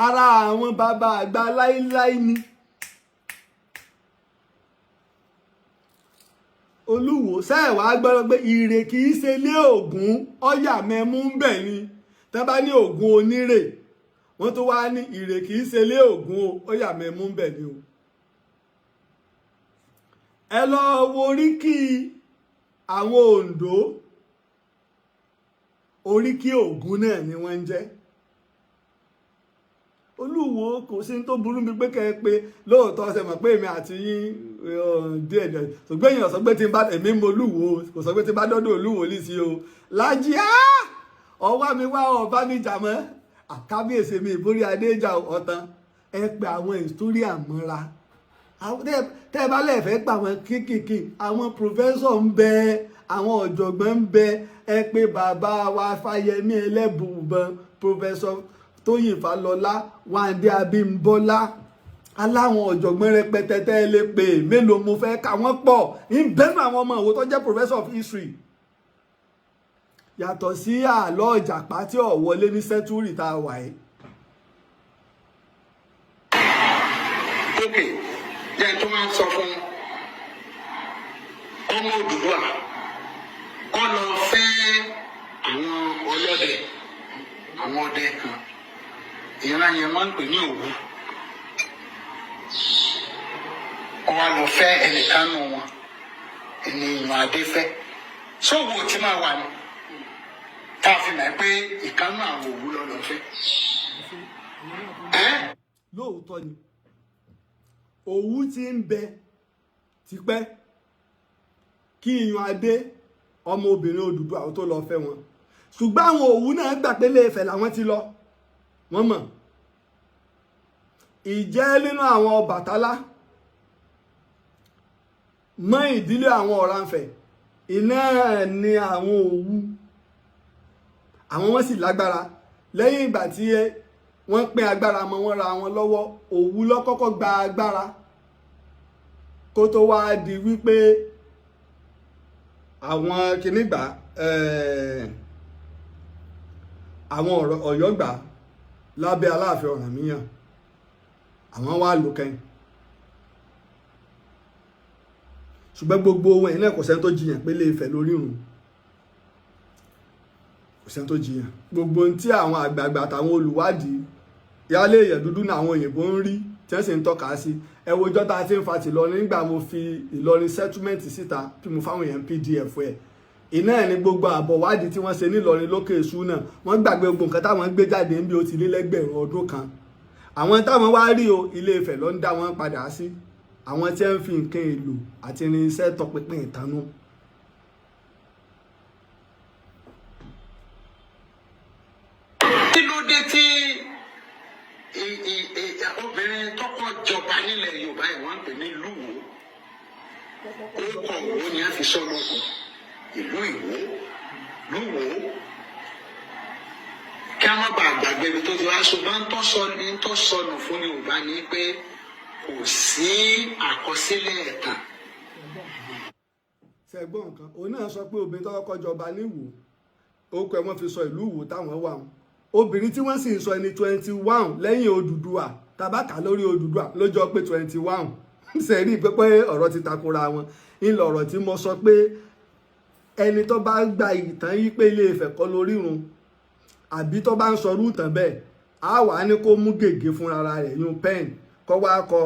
ara àwọn bàbá àgbà láíláí ni. Olúwo sẹ́ẹ̀wá gbọ́dọ̀ pé Ìrè kìí ṣe lé Ògún ọ̀yà mẹ́mú ń bẹ̀ ni tẹ́ bá ní Ògún onírè wọ́n tó wá ní Ìrè kìí ṣe lé Ògún ọ̀yà mẹ́mú ń bẹ̀ ni o. Ẹ lọ wo oríkì àwọn Oǹdó oríkì Ògún náà ni wọ́n ń jẹ́. Olúwo kò sí tó burú mi pé kẹ́ ẹ pé lóòótọ́ ṣe mọ̀ pé èmi àti yín díẹ̀ ṣùgbọ́n èèyàn sọ pé tí n bá èmi mọ Olúwo kò sọ pé tí n bá dọ́dọ̀ Olúwo ní sí o Laji ọwọ́ mi wá ọba mi jà mọ́ àkábíyèsí mi ìborí adéjà ọ̀tán ẹ pé àwọn historia mọ́ra tẹ́ ẹ bá lẹ́ẹ̀fẹ́ pa àwọn kéékèèké àwọn pòfẹ́sọ̀ ń bẹ àwọn ọ̀jọ̀gbọ́n ń bẹ ẹ pé bàbá wa Fáyẹmí Ẹlẹ́bùúbọn pòfẹ́sọ̀ Tóyìn Fálọlá Wándé Abímbọ́lá aláwọn ọ̀jọ̀gbọ́n rẹpẹtẹ tẹ́ ẹ lè pè mélòó mo fẹ́ kà wọ́n pọ̀ ń bẹ́nu àwọn ọmọ ìwò tó jẹ́ professor of history yàtọ̀ sí àlọ́ Ìjàpá tí ò wọlé ní sẹ́túrì tá a wà yìí. ókè jẹ́ tó máa ń sọ fún ọmọ Odùduwà kọ́ lọ fẹ́ àwọn ọlọ́dẹ àwọn ọdẹ kan ìran yẹn máa ń pè ní Òwu wọ́n lọ fẹ́ ẹnìkan nù wọn ènìyàn adéfẹ́ sóòwò tí máa wà ní tá a fi mọ̀ pé ìkànnì àwọn Òwu lọ fẹ́. Lóòótọ́ ni Òwu ti ń bẹ tipẹ́ kí Ìyàn Adé ọmọbìnrin Odùduwà tó lọ fẹ́ wọn ṣùgbọ́n àwọn Òwu náà gbà pé Ilé Ifẹ̀ làwọn ti lọ wọ́n mọ̀ ìjẹ́ nínú àwọn Ọbàtálá mọ́ ìdílé àwọn Ọ̀rànfẹ̀ iná ni àwọn Òwu àwọn wọ́n sì lágbára lẹ́yìn ìgbà tí wọ́n pín agbára mọ́ wọn ra wọn lọ́wọ́ Òwu ló kọ́kọ́ gba agbára kó tó wá di wípé àwọn kìnnìgbà àwọn Ọ̀yọ́ gbà lábẹ́ Aláàfin Ọ̀rànmíyàn àwọn wá lò kẹ́yìn ṣùgbọ́n gbogbo ohun ẹ̀ náà kò sẹ́ni tó jiyàn pé Ilé Ifẹ̀ lórí ìrun, kò sẹ́ni tó jiyàn. Gbogbo ohun tí àwọn àgbààgbà àtàwọn olùwádìí yálé èèyàn dúdú ní àwọn òyìnbó ń rí tí wọ́n sì ń tọ́ka sí. Ẹ wo ọjọ́ tá a ti ń fa tìlọrin nígbà mo fi Ìlọrin settlement síta tí mo fáwọn èèyàn PDF ẹ̀. Iná ẹ̀ ní gbogbo àbọ̀ wádìí tí wọ́n ṣe nílọrin lókè èṣù náà wọ́n gbàgbé gbogbo nǹkan táwọn gbé jáde níbi ó ti lé lẹ́gbẹ̀rún ọdún kan. Àwọn táwọn wá rí o Ilé Ifẹ̀ ló ń dá wọn padà sí. Àwọn tí ń fi nǹkan èlò àti irinṣẹ́ tọpinpin ìtanú. Kí ló dé tí obìnrin tọkọ jọba nílẹ̀ Yorùbá ẹ̀ wọ́n ń pè ní Lúwo? Orúkọ Ìwó ni a fi sọ lóko. Ìlú Ìwó, Lúwo. Kí a má bàa gbàgbé ibi tó ti wá ṣùgbọ́n tó sọnù fún Yorùbá ni pé kò sí àkọsílẹ̀ ẹ̀tàn. Ṣẹ̀gbọ́n nǹkan òun náà sọ pé obìnrin tó kọ́kọ́ jọba ní Ìwó orúkọ ẹ̀ wọ́n fi sọ ìlú Ìwó táwọn wà wọn. Obìnrin tí wọ́n sì ń sọ ẹni 21 lẹ́yìn Odùduwà tabaka lórí Odùduwà lọ́jọ́ pé 21 ṣe rí pé ọ̀rọ̀ ti takora wọn. Ńlọ ọ̀rọ̀ tí mo sọ pé ẹni tó bá gba ìtàn yí pé Ilé Ifẹ̀ kọ́ lórí ìrun àbí tó bá ń sọ irú ìtàn bẹ́ẹ̀ á wà ní kó mú gègé fúnra rẹ̀ yún pen kọ́ wá kọ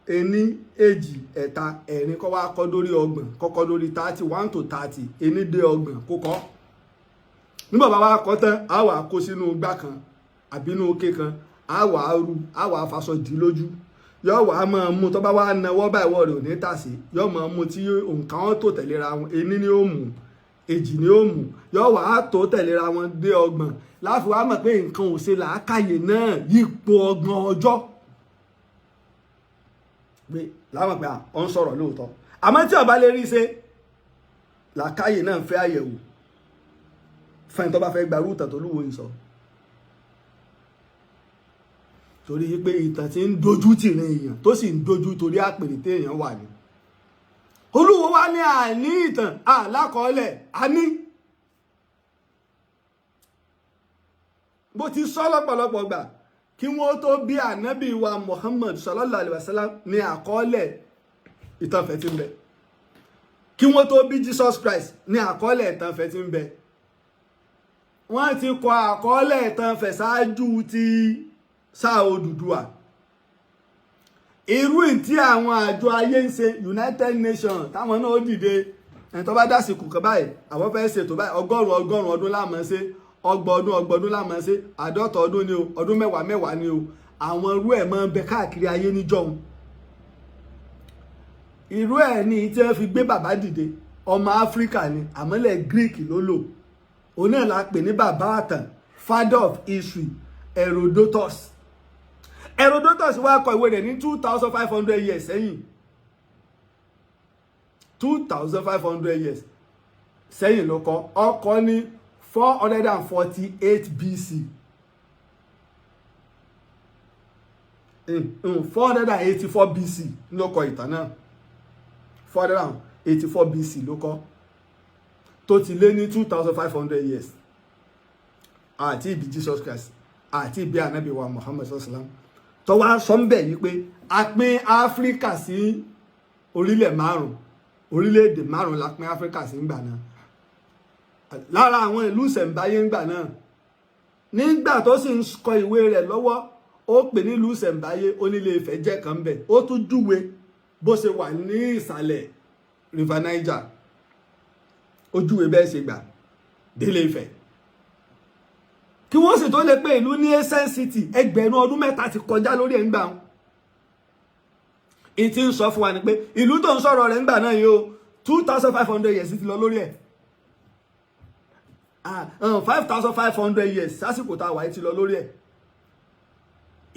1 2 3 4 kọ́ wá kọ́ lórí 30 kọ́kọ́ lórí 30 1 to 30 1 dé 30 kó kọ́. Nígbà bá wá kọ́ tán á wà kó sínú igbá kan àbí inú òkè kan á wà rú á wà faṣọ dì lójú yóò wà máa mú tó bá wá náwó báyìí wọ́n rẹ̀ ò ní tàsí yóò máa mú tí òǹkà wọn tó tẹ̀léra wọn 1 ni ó mú 2 ni ó mú yóò wà á tó tẹ̀léra wọn dé 30 láfi wá mọ̀ pé nǹkan ò ṣe làákàyè náà yípo 30 ọjọ́ pé láwọn pé à ń sọ̀rọ̀ lóòótọ́ àmọ́ tí ọba lè rí ṣe làákàyè náà fẹ́ àyẹ̀wò fẹ́ni tó bá fẹ́ gbarú ìtàn tó Olúwo ń sọ torí pé ìtàn tí ń dojú tìrín èèyàn tó sì ń dojú torí àpèrè tí èèyàn wà ní. Olúwo wá ní àní ìtàn àlákọọ́lẹ̀ àní bó ti sọ lọ́pọ̀lọpọ̀ gbà kí wọ́n tó bí ànábì wa Muhammad sallallahu alaihi wasallam ní àkọọ́lẹ̀ ìtàn Ifẹ̀ tí ń bẹ kí wọ́n tó bí Jesus Christ ní àkọọ́lẹ̀ ìtàn Ifẹ̀ tí ń bẹ wọ́n ti kọ àkọọ́lẹ̀ ìtàn Ifẹ̀ ṣáájú ti sáà Odùduwà irú tí àwọn àjọ ayé ń ṣe United Nations táwọn náà ó dìde ẹni tó bá dásìkò kan báyìí àwọn fẹ́ ṣètò báyìí 100 ọdún láàmọ́ ṣe 30 ọdún láàmọ́ ṣe 50 ọdún ni o ọdún 10 ni o àwọn irú ẹ̀ máa ń bẹ káàkiri ayé níjọ́un irú ẹ̀ ní tí wọ́n fi gbé bàbá dìde ọmọ Áfíríkà ni àmọ́lẹ̀ Greek ló lò òun náà la pè ní bàbá àtàn father of history Herodotus wá kọ ìwé rẹ̀ ní 2500 years sẹ́yìn 2500 years sẹ́yìn ló kọ ọkọ ní 448 BC 484 BC ló kọ ìtàn náà 484 BC ló kọ tó ti lé ní 2500 years àti ìbí Jesus Christ àti ìbí ànábì wa Muhammad sallallahu alaihi wasallam tó wá sọ ń bẹ̀ yí pé a pín Áfíríkà sí orílẹ̀ 5 orílẹ̀-èdè 5 la pín Áfíríkà sí ńgbà náà lára àwọn ìlú ìṣẹ̀ǹbáyé ńgbà náà nígbà tó sì ń kọ ìwé rẹ̀ lọ́wọ́ ó pè ní ìlú ìṣẹ̀ǹbáyé Onílé Ifẹ̀ jẹ́ kan bẹ̀ ó tún júwe bó ṣe wà ní ìsàlẹ̀ River Niger ó júwe bẹ́ẹ̀ ṣe gbà délé Ifẹ̀ kí wọ́n sì tó lè pé ìlú ní Ancient City ẹgbẹ̀rún ọdún 3 ti kọjá lórí ẹ̀ ń gbà wọn ìtí ń sọ fún wa ni pé ìlú tó ń sọ̀rọ̀ rẹ̀ ń gbà náà yìí o 2500 years ti lọ lórí ẹ̀ 5500 years sásìkò tá a wà ti lọ lórí ẹ̀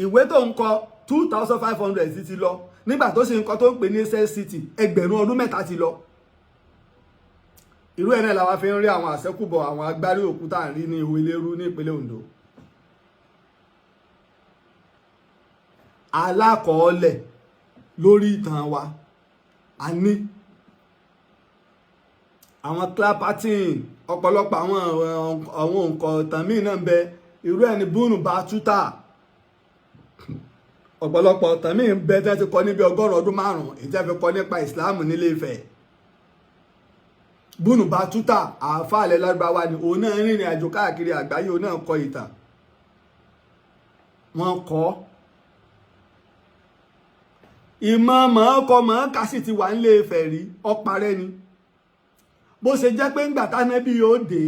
ìwé tó ń kọ 2500 ti lọ nígbà tó sì ń kọ tó ń pè ní Ancient City ẹgbẹ̀rún ọdún 3 ti lọ irú ẹ̀ náà làwa fi ń rí àwọn àṣẹ́kùbọ̀ àwọn agbárí òkúta rí ní ìwé lérú ní ìpínlẹ̀ Ondo alákọọ́lẹ̀ lórí ìtàn wa a ní àwọn clapperton ọ̀pọ̀lọpọ̀ àwọn nǹkan ìtàn míì náà ń bẹ irú ẹ̀ ní búnú bá tútà ọ̀pọ̀lọpọ̀ ìtàn míì ń bẹ tẹ́ ti kọ níbi 100 ọdún 5 èyí tẹ́ fi kọ nípa ìsìláàmù nílé Ifẹ̀ Bùnú Bàtútà àáfàá ilẹ̀ Lárúbáwá ni òun náà rìnrìn àjò káàkiri àgbáyé òun náà kọ ìtàn wọ́n kọ́ ìmọ̀ mọ̀ọ́kọ mọ̀ọ́kà sì ti wà nílé Ifẹ̀ rí ọparẹ́ ni bó ṣe jẹ́ pé ńgbà tánẹ́bí yóò dé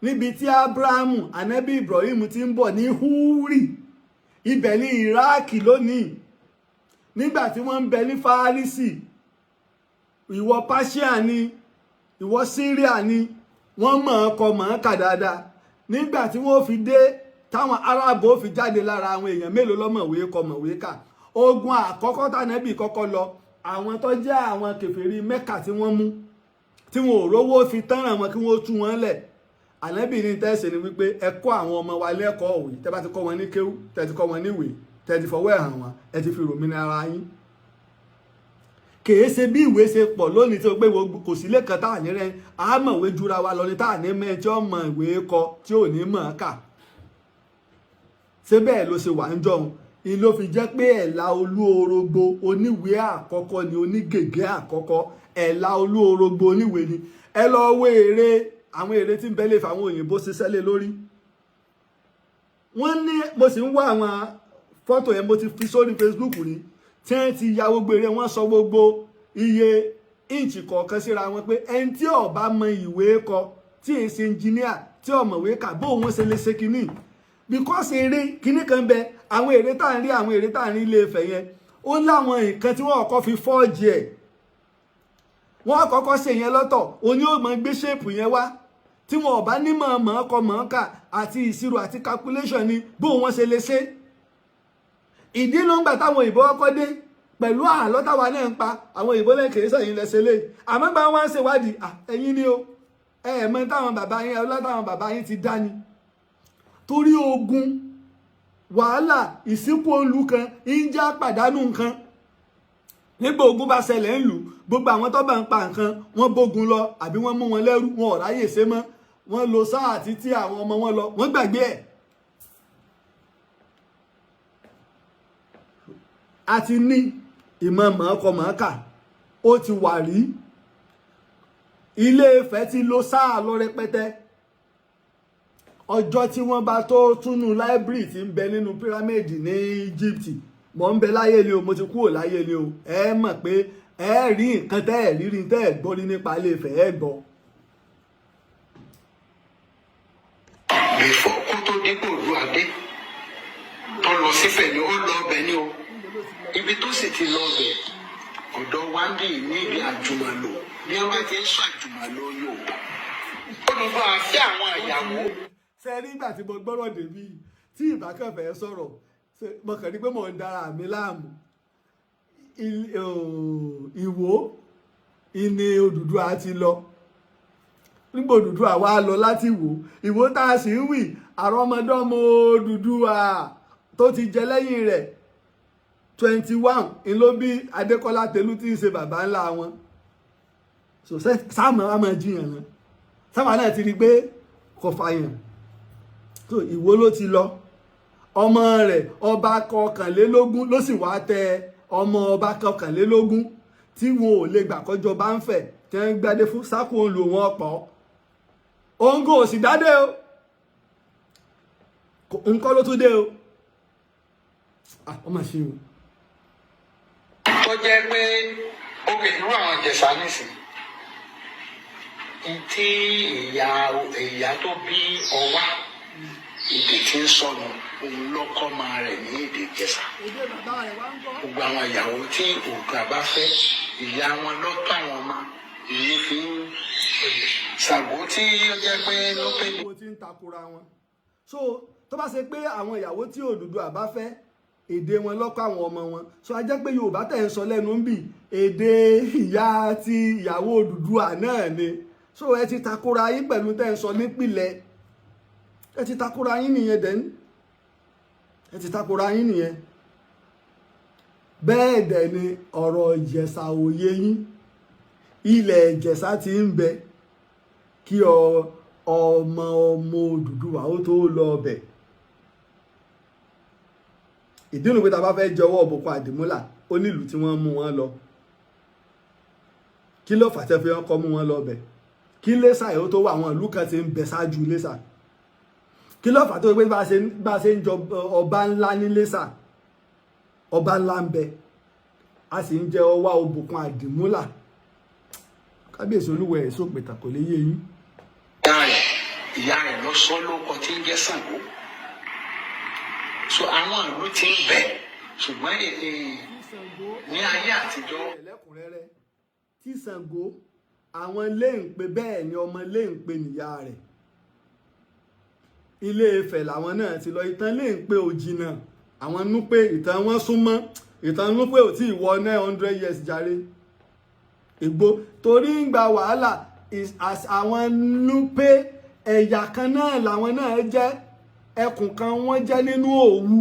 níbi tí Ábúráhámù ànẹ́bí Ibrahim ti ń bọ̀ ní Húrì ibẹ̀ ní Íráàkì lónìí nígbà tí wọ́n ń bẹ ní Fárísì ìwọ Páṣíà ni ìwọ Síríà ni wọ́n mọ̀ọ́kọ mọ̀ọ́kà dáadáa nígbà tí wọ́n fi dé táwọn Árábù fi jáde lára àwọn èèyàn mélòó lọ́mọ̀wé kọ mọ̀wé kà ogun àkọ́kọ́ tánẹ́bì kọ́kọ́ lọ àwọn tó jẹ́ àwọn kèfèrí Mẹ́kà tí wọ́n mú tí wọn ò rówó fi tánràn wọn kí wọ́n tú wọn lẹ̀ ànábì ní tẹ́sí ni wípé ẹ kọ́ àwọn ọmọ wa lẹ́kọ̀ọ́ òwe tẹ́ bá ti kọ́ wọn ní kéwú tẹ́ ti kọ́ wọn níwèé tẹ́ ti fọwọ́ ẹ̀ hàn wọn ẹ ti fi ròmìnira ara yín kèé ṣe bí ìwé ṣe pọ̀ lónìí tí ó gbé kò sí lẹ́kàn tá à ní rẹ àmọ̀wé jura wa lọ ní tá à ní mẹ́ tí ó mọ ìwé kọ tí ò ní mọ̀ kà ṣé bẹ́ẹ̀ ló ṣe wà ń jọun ìlú ló fi jẹ́ pé ẹ̀là Olúorogbo oníwèé àkọ́kọ́ ni onígègé àkọ́kọ́ ẹ̀là Olúorogbo oníwèé ni ẹ lọ wo èrè àwọn èrè tí ń bẹ́lẹ̀ fáwọn òyìnbó ṣiṣẹ́ lé lórí wọ́n ní mo sì ń wá àwọn fọ́tò yẹn mo ti fi sórí Facebook rí tí wọ́n ti ya gbogbo èrè wọ́n sọ gbogbo iye íǹchì kọ̀ọ̀kan síra wọn pé ẹni tí ó bá mọ ìwé kọ tí èyí ṣe ẹnjìníà tí ó mọ̀wé kà bó wọn ṣe lè ṣe kinní because èrè kinní kan bẹ àwọn èrè tá à ń rí àwọn èrè tá à ń rí Ilé Ifẹ̀ yẹn ó láwọn nǹkan tí wọ́n kọ́kọ́ fi fọ́ọ̀jì ẹ̀ wọ́n kọ́kọ́ ṣe yẹn lọ́tọ̀ oní ó mọ gbé ṣéèpù yẹn wá tí wọn ò bá nímọ̀ mọ̀ọ́kọ mọ̀ọ́kà àti ìṣirò àti calculation ni bó wọn ṣe lè ṣe ìdí ló ń gbà táwọn òyìnbó kọ́kọ́ dé pẹ̀lú àlọ́ táwa náà ń pa àwọn òyìnbó lẹ́yìn kìí sẹ́yìn lẹ́sẹ̀ lé àmọ́ gba wọn ṣe wádìí ẹ̀yin ni o mọ táwọn bàbá yín ọlá táwọn bàbá yín ti dá ni torí ogun wàhálà ìsìnkú olú kan ń já pàdánù nǹkan nígbà ogun bá ṣẹlẹ̀ ń lù gbogbo àwọn tó bá ń pa nǹkan wọ́n bógun lọ àbí wọ́n mú wọn lẹ́rú wọn ò ráyè ṣe mọ́ wọ́n lo sáà títí àwọn ọmọ wọn lọ wọ́n gbàgbé ẹ̀ àti ní ìmọ̀ mọ̀ọ́kọ mọ̀ọ́kà ó ti wà rí Ilé Ifẹ̀ ti lo sáà lọ rẹpẹtẹ ọjọ́ tí wọ́n bá tó túnú láìbírì tí ń bẹ nínú pírámìdì ní Egypt mọ̀ ń bẹ láyé ni o mo ti kúrò láyé ni o ẹ mọ̀ pé ẹ rí nǹkan tẹ́ ẹ̀ rírí tẹ́ ẹ̀ gbọ́ rí nípa Ilé Ifẹ̀ ẹ gbọ́. bífọ̀ kó tó dípò òdu adé tó lọ sífẹ̀ ni ó lọ ọbẹ̀ ni o ibi tó sì ti lọ ọbẹ̀ ọ̀dọ̀ wa ń bí níbi àjùmọ̀lò bí wọ́n bá ti ń sọ àjùmọ̀lò Yorùbá ó ní bá a fẹ́ àwọn ìyàwó. ṣe rí ìgbà tí mo gbọ́rọ̀ débi tí ìbákẹ́fẹ́ sọ̀rọ̀ mo kàn ní pé mò ń dára mi láàmú Ìwó ìní Odùduwà ti lọ nígbà Odùduwà wá lọ láti Ìwó tá a sì ń wì àrọ́mọdọ́mọ Odùduwà tó ti jẹ lẹ́yìn rẹ̀ 21 ló bí Adékọ́lá Tẹ̀lú tí ń ṣe bàbá ńlá wọn so sáàmù wa máa jiyàn náà sáàmù náà ti rí pé kò fàyàn so Ìwó ló ti lọ ọmọ rẹ̀ ọba kọkànlélógún ló sì wá tẹ ọmọ ọba kọkànlélógún tí wọn ò lè gbà kọjọba ń fẹ̀ tí wọ́n gbadé fún sákò ń lò wọ́n pọ̀ òǹgò òsì dádé o nǹkan ló tún dé o ọmọ ṣe o. tó jẹ́ pé oge irú àwọn Ìjẹ̀ṣà nísìn tí ìyá tó bí Ọwá èdè tí ń sọnù òun lọ́kọ́ máa rẹ̀ ní èdè Ìjẹ̀ṣà gbogbo àwọn ìyàwó tí òògùn àbá fẹ́ ìyá wọn lọ́tọ̀ àwọn ọmọ ìlú fi ń ṣàgbó tí ó jẹ́ pé ló pé ní. owó tí ń takora wọn so tó bá ṣe pé àwọn ìyàwó tí Odùduwà bá fẹ́ èdè wọn lọ́kọ̀ àwọn ọmọ wọn so a jẹ́ pé Yorùbá tẹ̀ ń sọ lẹ́nu ń bì èdè ìyá ti ìyàwó Odùduwà náà ni so ẹ ti takora yín pẹ̀lú tẹ̀ ń sọ nípìnlẹ̀ ẹ ti takora yín nìyẹn dẹ́n ẹ ti takora yín nìyẹn bẹ́ẹ̀ dẹ̀ ni ọ̀rọ̀ Ìjẹ̀ṣà òye yín ilẹ̀ Ìjẹ̀ṣà ti ń bẹ kí ọmọ Odùduwà ó tó lọ bẹ̀ ìdí nu pé ta bá fẹ́ jọwọ́ òbòkun àdìmúlà ó nílùú tí wọ́n mú wọn lọ kí ló fà tẹ́ fi wọ́n kọ́ mú wọn lọ bẹ̀ kí Lẹ́sà yóò tó wà àwọn ìlú kan ti ń bẹ ṣáájú Lẹ́sà. Kí ló fà tó pé bá ṣe ń jọ ọba ńlá ní Lẹ́sà, ọba ńlá ń bẹ, a sì ń jẹ ọwá òbùkún àdìmúlà. Kábíyèsí Olúwo ẹ̀ sópètà kò lè yé yín. Ìyá rẹ̀ lọ sọ lóko tí ń jẹ́ Ṣàngó. So àwọn ìlú ti ń bẹ ṣùgbọ́n ní ayé àtijọ́. Lẹ́kùnrẹ́rẹ́ tí Ṣàngó àwọn lè ń pe bẹ́ẹ̀ ni ọmọ lè ń pe nìyá rẹ̀. Ilé Ifẹ̀ làwọn náà ti lọ. Ìtàn lè ń pe òjìnà àwọn nú pé ìtàn wọn súnmọ́. Ìtàn nú pé ò tí ì wọ 900 years jàre. Ìgbò torí ń gba wàhálà àwọn nú pé ẹ̀yà kan náà làwọn náà jẹ́, ẹkùn kan wọ́n jẹ́ nínú Òwu.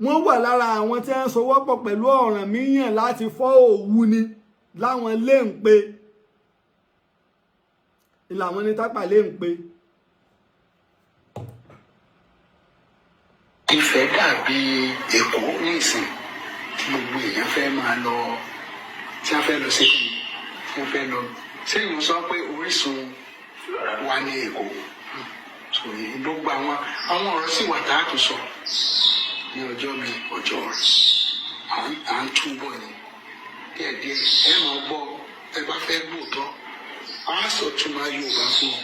Wọ́n wà lára àwọn tí wọ́n sowọ́pọ̀ pẹ̀lú Ọ̀rànmíyàn láti fọ́ Òwu ni láwọn lè ń pe. Ìlàwọn ní tápà lè ń pe. Ifẹ̀ dàbí Èkó nísìn tí gbogbo èèyàn fẹ́ máa lọ, tí wọ́n fẹ́ lọ sí kí wọ́n fẹ́ lọ. Sẹ́yìn sọ pé orísun wa ní Èkó. Gbogbo àwọn ọ̀rọ̀ sì wà tá a tún sọ ní ọjọ́ mi ọjọ́ rẹ̀. À ń túbọ̀ ni díẹ̀díẹ̀ ẹ máa gbọ́ ẹ bá fẹ́ gbòótọ́. A sọ túmọ̀ Yorùbá fún ọ.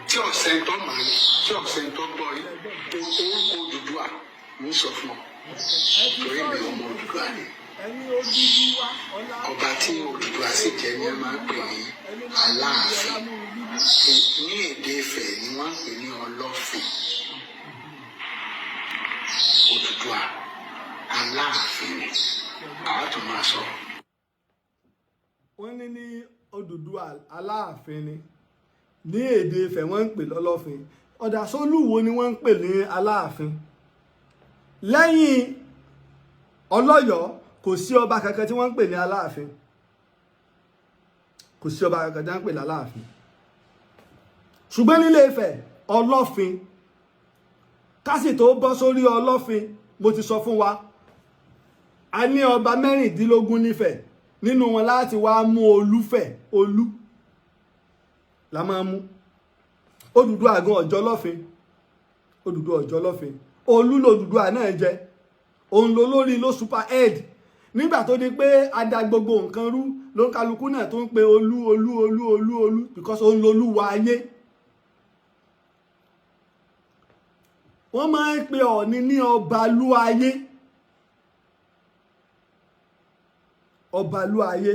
Tí ọ̀sẹ̀ ń tọ́ màá ní, tí ọ̀sẹ̀ ń tọ́ gbọ́ yìí, orúkọ Odùduwà ń sọ fún ọ. Torí mi ọmọ Odùduwà ni. Ọba tí Odùduwà sì jẹ́ ní ẹ máa ń pè ní Aláàfin. Ní èdè Ifẹ̀ ni wọ́n ń pè ní Ọlọ́fin. Odùduwà Aláàfin ni àwọn tó máa sọ. Wọ́n ní Odùduwà Aláàfin ni. Ní èdè Ifẹ̀ wọ́n ń pè lọ́lọ́fin. Ọ̀dà Sólúwo ni wọ́n ń pè ní Aláàfin. Lẹ́yìn Ọlọ́yọ̀ kò sí ọba kankan tí wọ́n ń pè ní Aláàfin. Kò sí ọba kankan tí wọ́n ń pè ní Aláàfin. Ṣùgbọ́n nílé Ifẹ̀ Ọlọ́fin, kásì tó bọ́ sórí Ọlọ́fin, mo ti sọ fún wa, a ní ọba 16 nífẹ̀. Nínú wọn láti wá mú Olúfẹ̀, Olú la máa mú. Odùduwà gan ọjọ́ lọ́fin. Odùduwà ọjọ́ lọ́fin. Olú l'Odùduwà náà jẹ́. Òun ló lórí ló super head. Nígbà tó di pé a da gbogbo nǹkan rú ló ń kálukú náà tó ń pe Olú Olú Olú Olú Olú because òun l'Olúwa ayé. Wọ́n máa ń pe Ọ̀ọ̀ni ní Ọbalú ayé. Ọbalú ayé.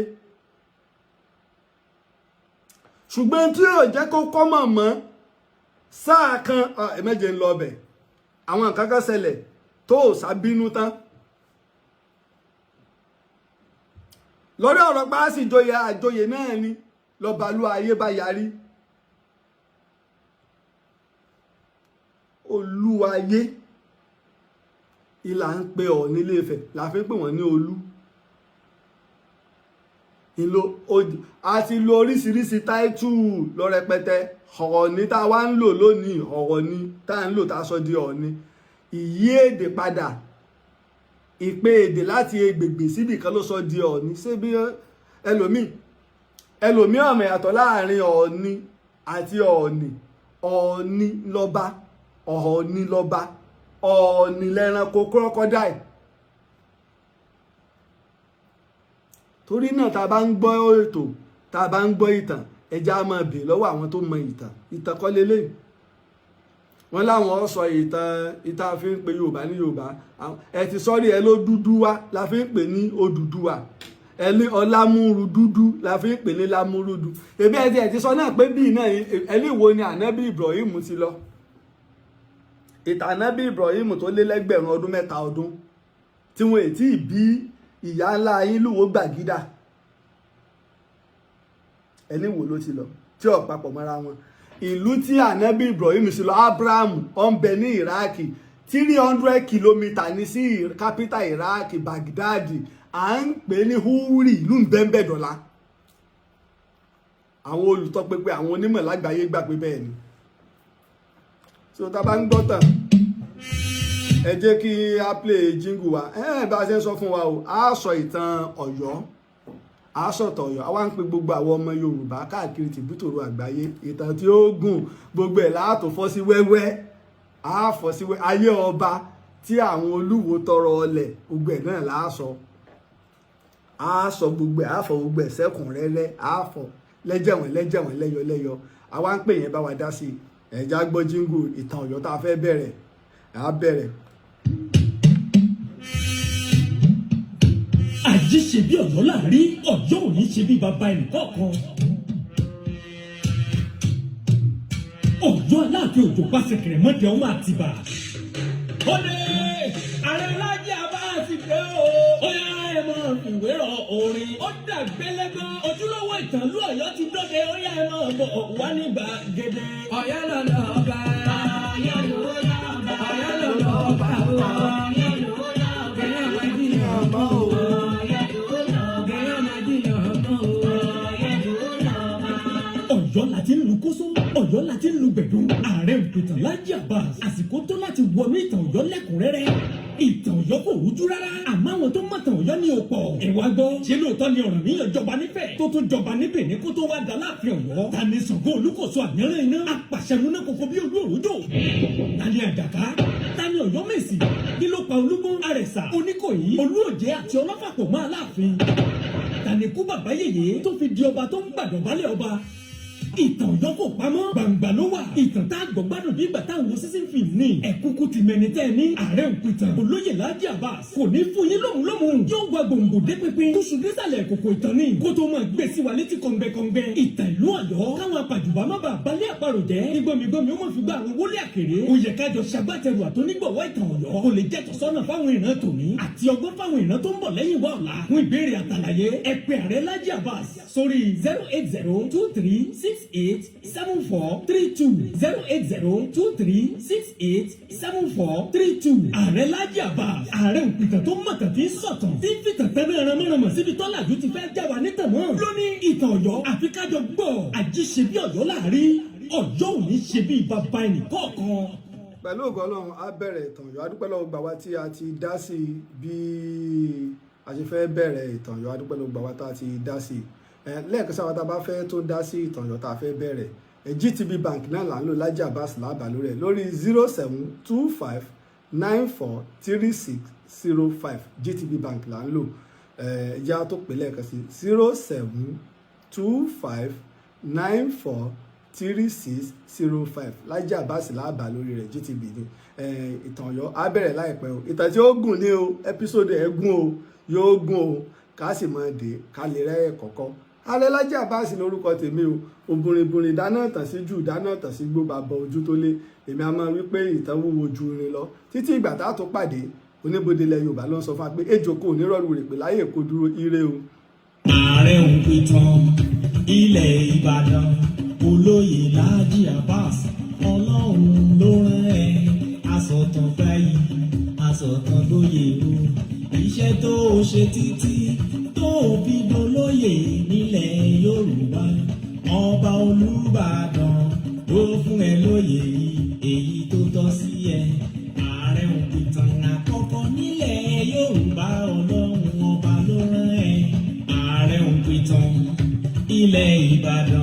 Ṣùgbọ́n tí yóò jẹ́ kó kọ́mọ̀ mọ́ sáà kan ẹ̀mẹ́jẹ̀ ń lọ ọbẹ̀ àwọn nǹkan kan ṣẹlẹ̀ tó sábínú tán lórí ọ̀rọ̀ páàsì ìjòyè àjòyè náà ni lọ́balú ayé bá yarí. Olúwayé ìlà ń pe Ọọ̀ni Ilé Ifẹ̀ la fi ń pè wọ́n ní Olú. Àti lo oríṣiríṣi táìtù lọ rẹpẹtẹ. Ọọ̀ni tá a wá ń lò lónìí, Ọọ̀ni tá a ń lò tá a sọ di Ọọ̀ni. Ìyí èdè padà, ìpè èdè láti egbègbè síbì kan ló sọ di Ọọ̀ni. Ṣé bí ẹlòmíì ọmọ ìyàtọ̀ láàrin Ọọ̀ni àti Ọọ̀ni. Ọọ̀ni lọ́ba, Ọọ̀ni lọ́ba, Ọọ̀ni lẹ́ranko crocodile. Torí náà tá a bá ń gbọ́ ètò, tá a bá ń gbọ́ ìtàn, ẹja máa bèè lọ́wọ́ àwọn tó mọ ìtàn kọ́ lélẹ́yìn. Wọ́n láwọn sọ ìtàn fi ń pe Yorùbá ní Yorùbá. Ẹ ti sọ́rí ẹ ló dúdú wá la fi ń pè ní Odùduwà. Ẹ ní Ọlámúrú dúdú la fi ń pè ní Lámúrúdù. Èmi ẹ ti sọ náà pé bíi náà ẹni wo ni Ànábì Ibrahim ti lọ. Ìtàn Ànábì Ibrahim tó lé lẹ́gbẹ̀rún ọdún 3 ọdún tí wọ́n ètí bí ìyá ńlá yín Lúwo Gbàgídà. Ẹni wo ló ti lọ tí ó papọ̀ mọ́ra wọn. Ìlú tí Ànábì Ibrahim sì lọ Abraham ó ń bẹ ní Iraki 300 kìlómítà ní sí capital Iraki Baghdad. À ń pè ní Húrì ìlú ń bẹ́ẹ̀ dọ̀la. Àwọn olùtọ́pinpin àwọn onímọ̀ lágbàáyé gbà pé bẹ́ẹ̀ ni. So tá bá ń gbọ́ tàn ẹ jẹ́ kí a play jingle wa bá a ṣe ń sọ fún wa o a sọ ìtàn Ọ̀yọ́ aṣọ̀tọ̀ Ọ̀yọ́ àwa ń pe gbogbo àwọn ọmọ Yorùbá káàkiri tìbútòrò àgbáyé ìtàn tí ó gùn gbogbo ẹ̀ láàtò fọ́ sí wẹ́wẹ́ àáfọ́ sí wẹ́wẹ́ ayé ọba tí àwọn Olúwo tọrọ ọlẹ̀ gbogbo ẹ̀ náà láàsọ àásọ gbogbo ẹ̀ àáfọ̀ gbogbo ẹ̀ sẹ́kùnrẹ́rẹ́ àáfọ̀ lẹ́jẹ̀wọ̀n lẹ́yọ àwa ń pè yẹn bá wa dá sí ẹ̀já gbọ́ jíngù ìtàn Ọ̀yọ́ tá a fẹ́ bẹ̀rẹ̀ á bẹ̀rẹ̀. Àjí ṣe bí Ọ̀yọ́ láàrin Ọ̀yọ́ ò ní ṣe bí bàbá ẹnì kọ̀ọ̀kan. Ọ̀yọ́ Aláàfin Òjó pàṣẹ kẹrẹmọdé ọmọ Àtìbà. Ó dé Ààrẹ Laji Abbas dé o. Ó yá ẹ máa fìwé rọ orin. Ó dàgbélégán ojúlówó ìtànlú Ọ̀yọ́ ti dóde. Ó yá ẹ máa bọ̀ wá ní gbàgede. Ọ̀yọ́ lọ́lọ́ ọba. Ọ̀yọ́ lọ́lọ́ ọba. Ọ̀yọ́ lọ́lọ́ ọba. Ọ̀yọ́ lọ́lọ́ ọba. Ẹ̀yà máa jiyàn ọmọ o. Ọ̀yọ́ la ti ń lu kóso Ọ̀yọ́ la ti ń lu gbẹ̀dú Ààrẹ òpìtàn Laji Abbas àsìkò tó láti wọnú ìtàn Ọ̀yọ́ lẹ́kùnrẹ́rẹ́ ìtàn Ọ̀yọ́ kò rújú rárá àmọ́ àwọn tó mọ̀tàn Ọ̀yọ́ ní òpọ̀ ẹ wá gbọ́ ṣé lóòótọ́ ni Ọ̀rànmíyàn jọba nífẹ̀ẹ́ tó tún jọba ní Bẹ̀ní kó tó wá dá láàfin Ọ̀yọ́ ta ni Ṣàngó Olúkòso àyànrán iná apàṣẹmúná kòkó bí olú òrùjò ta ni Àjàká ta ni Ọ̀yọ́ Mèsì kí ló pa Olúgbọ́n Àrẹ̀sà Oníkòyí Olúòjé àti Ọlọ́fà pọ̀ mọ́ Aláàfin ta ni kú bàbá yèyé tó fi di ọba tó ń gbàdọ̀bálẹ̀ ọba ìtàn Ọ̀yọ́ kò pamọ́ gbangba ló wà ìtàn tá a gbọ́ gbádùn bí ìgbà táwọn wo sísìn fi ní ẹ̀kúkú ti mẹni tẹ́ ẹ ní Ààrẹ òpìtàn olóyè Laji Abbas kò ní fún yín lóhùn yóò wá gbòǹgbò dé pépé tóṣù désàlẹ̀ kòkò ìtàn ní kó tó máa gbé sí wa létí kọ̀ǹgbẹ̀kọ̀ǹgbẹ̀ ìtàn ìlú Ọ̀yọ́ káwọn apàjùbà má bàa balẹ̀ àparò jẹ́ ìgbọ̀mìgbọ̀mì ó mọ̀ fi gba àwọn wọlé àkèrè ó yẹ kájọ ṣagbátẹrù àtúnígbọ̀wọ́ ìtàn Ọ̀yọ́ kò lè jẹ́ tọ́sọ́nà fáwọn ìran tòní àti ọgbọ́n fáwọn ìran tó ń bọ̀ lẹ́yìn wa ọ̀la fún ìbéèrè àtàlàyé ẹ pè Ààrẹ Laji Abbas sórí 08023687432 08023687432 Ààrẹ Laji Abbas Ààrẹ òpìtàn tó mọ̀tàn tí ń sọ̀tàn tí ń fìtàn tẹ́lẹ̀ ẹranmọ́rànmọ́ síbi tọ́làjú ti fẹ́ já wa nítàn mọ́ lóní ìtàn Ọ̀yọ́ àfi kájọ gbọ́ àjí ṣe bí Ọ̀yọ́ láàrin Ọ̀yọ́ ò ní ṣe bí bàbá ẹnì kọ̀ọ̀kan. Pẹ̀lú ògo Ọlọ́run á bẹ̀rẹ̀ ìtàn Ọ̀yọ́ adúpẹ́ lọ́wọ́ gbà wá tí a ti dá sí bí a ṣe fẹ́ bẹ̀rẹ̀ ìtàn Ọ̀yọ́ adúpẹ́ lọ́wọ́ gbà wá tá a ti dá sí lẹ́ẹ̀kan sáwọn tá a bá fẹ́ tó dá sí ìtàn Ọ̀yọ́ tá a fẹ́ bẹ̀rẹ̀ GTB bank náà là ń lò Laji Abbas lábàá lórí ẹ̀ lórí 0725943605 GTB bank là ń lò ìyá tó pè lẹ́ẹ̀kan sí 0725943605 Laji Abbas lábàá lórí rẹ̀ GTB ni ìtàn Ọ̀yọ́ á bẹ̀rẹ̀ láìpẹ́ o ìtàn tí ó gùn ní o ẹ́písòdù ẹ̀ gùn o yóò gùn o ká sì mọ̀ dé ká lè rẹ́ kọ̀ọ̀kan Ààrẹ Laji Abbas lórúkọ tèmi o òbùrìnbùrìn dáná tàn sí jù dáná tàn sí gbó bàbá ojú tó lé èmi a máa wí pé ìtàn wúwo ju irin lọ títí ìgbà tá a tó pàdé oníbodè ilẹ̀ Yorùbá ló ń sọ fún wa pé ejò kò ní rọrùn rè pé láyé kò dúró ire o. Ààrẹ òpìtàn ilẹ̀ Ìbàdàn olóyè Laji Abbas Ọlọ́run ló rán ẹ asọ̀tàn fẹ́yì asọ̀tàn lóye o iṣẹ́ tó o ṣe títí tó o fi dolóyè nílẹ̀ Yorùbá ọba Olúbàdàn ló fún ẹ lóyè èyí tó tọ́ sí ẹ Ààrẹ òpìtàn àkọ́kọ́ nílẹ̀ Yorùbá Ọlọ́run ọba ló rán ẹ Ààrẹ òpìtàn ilẹ̀ Ìbàdàn.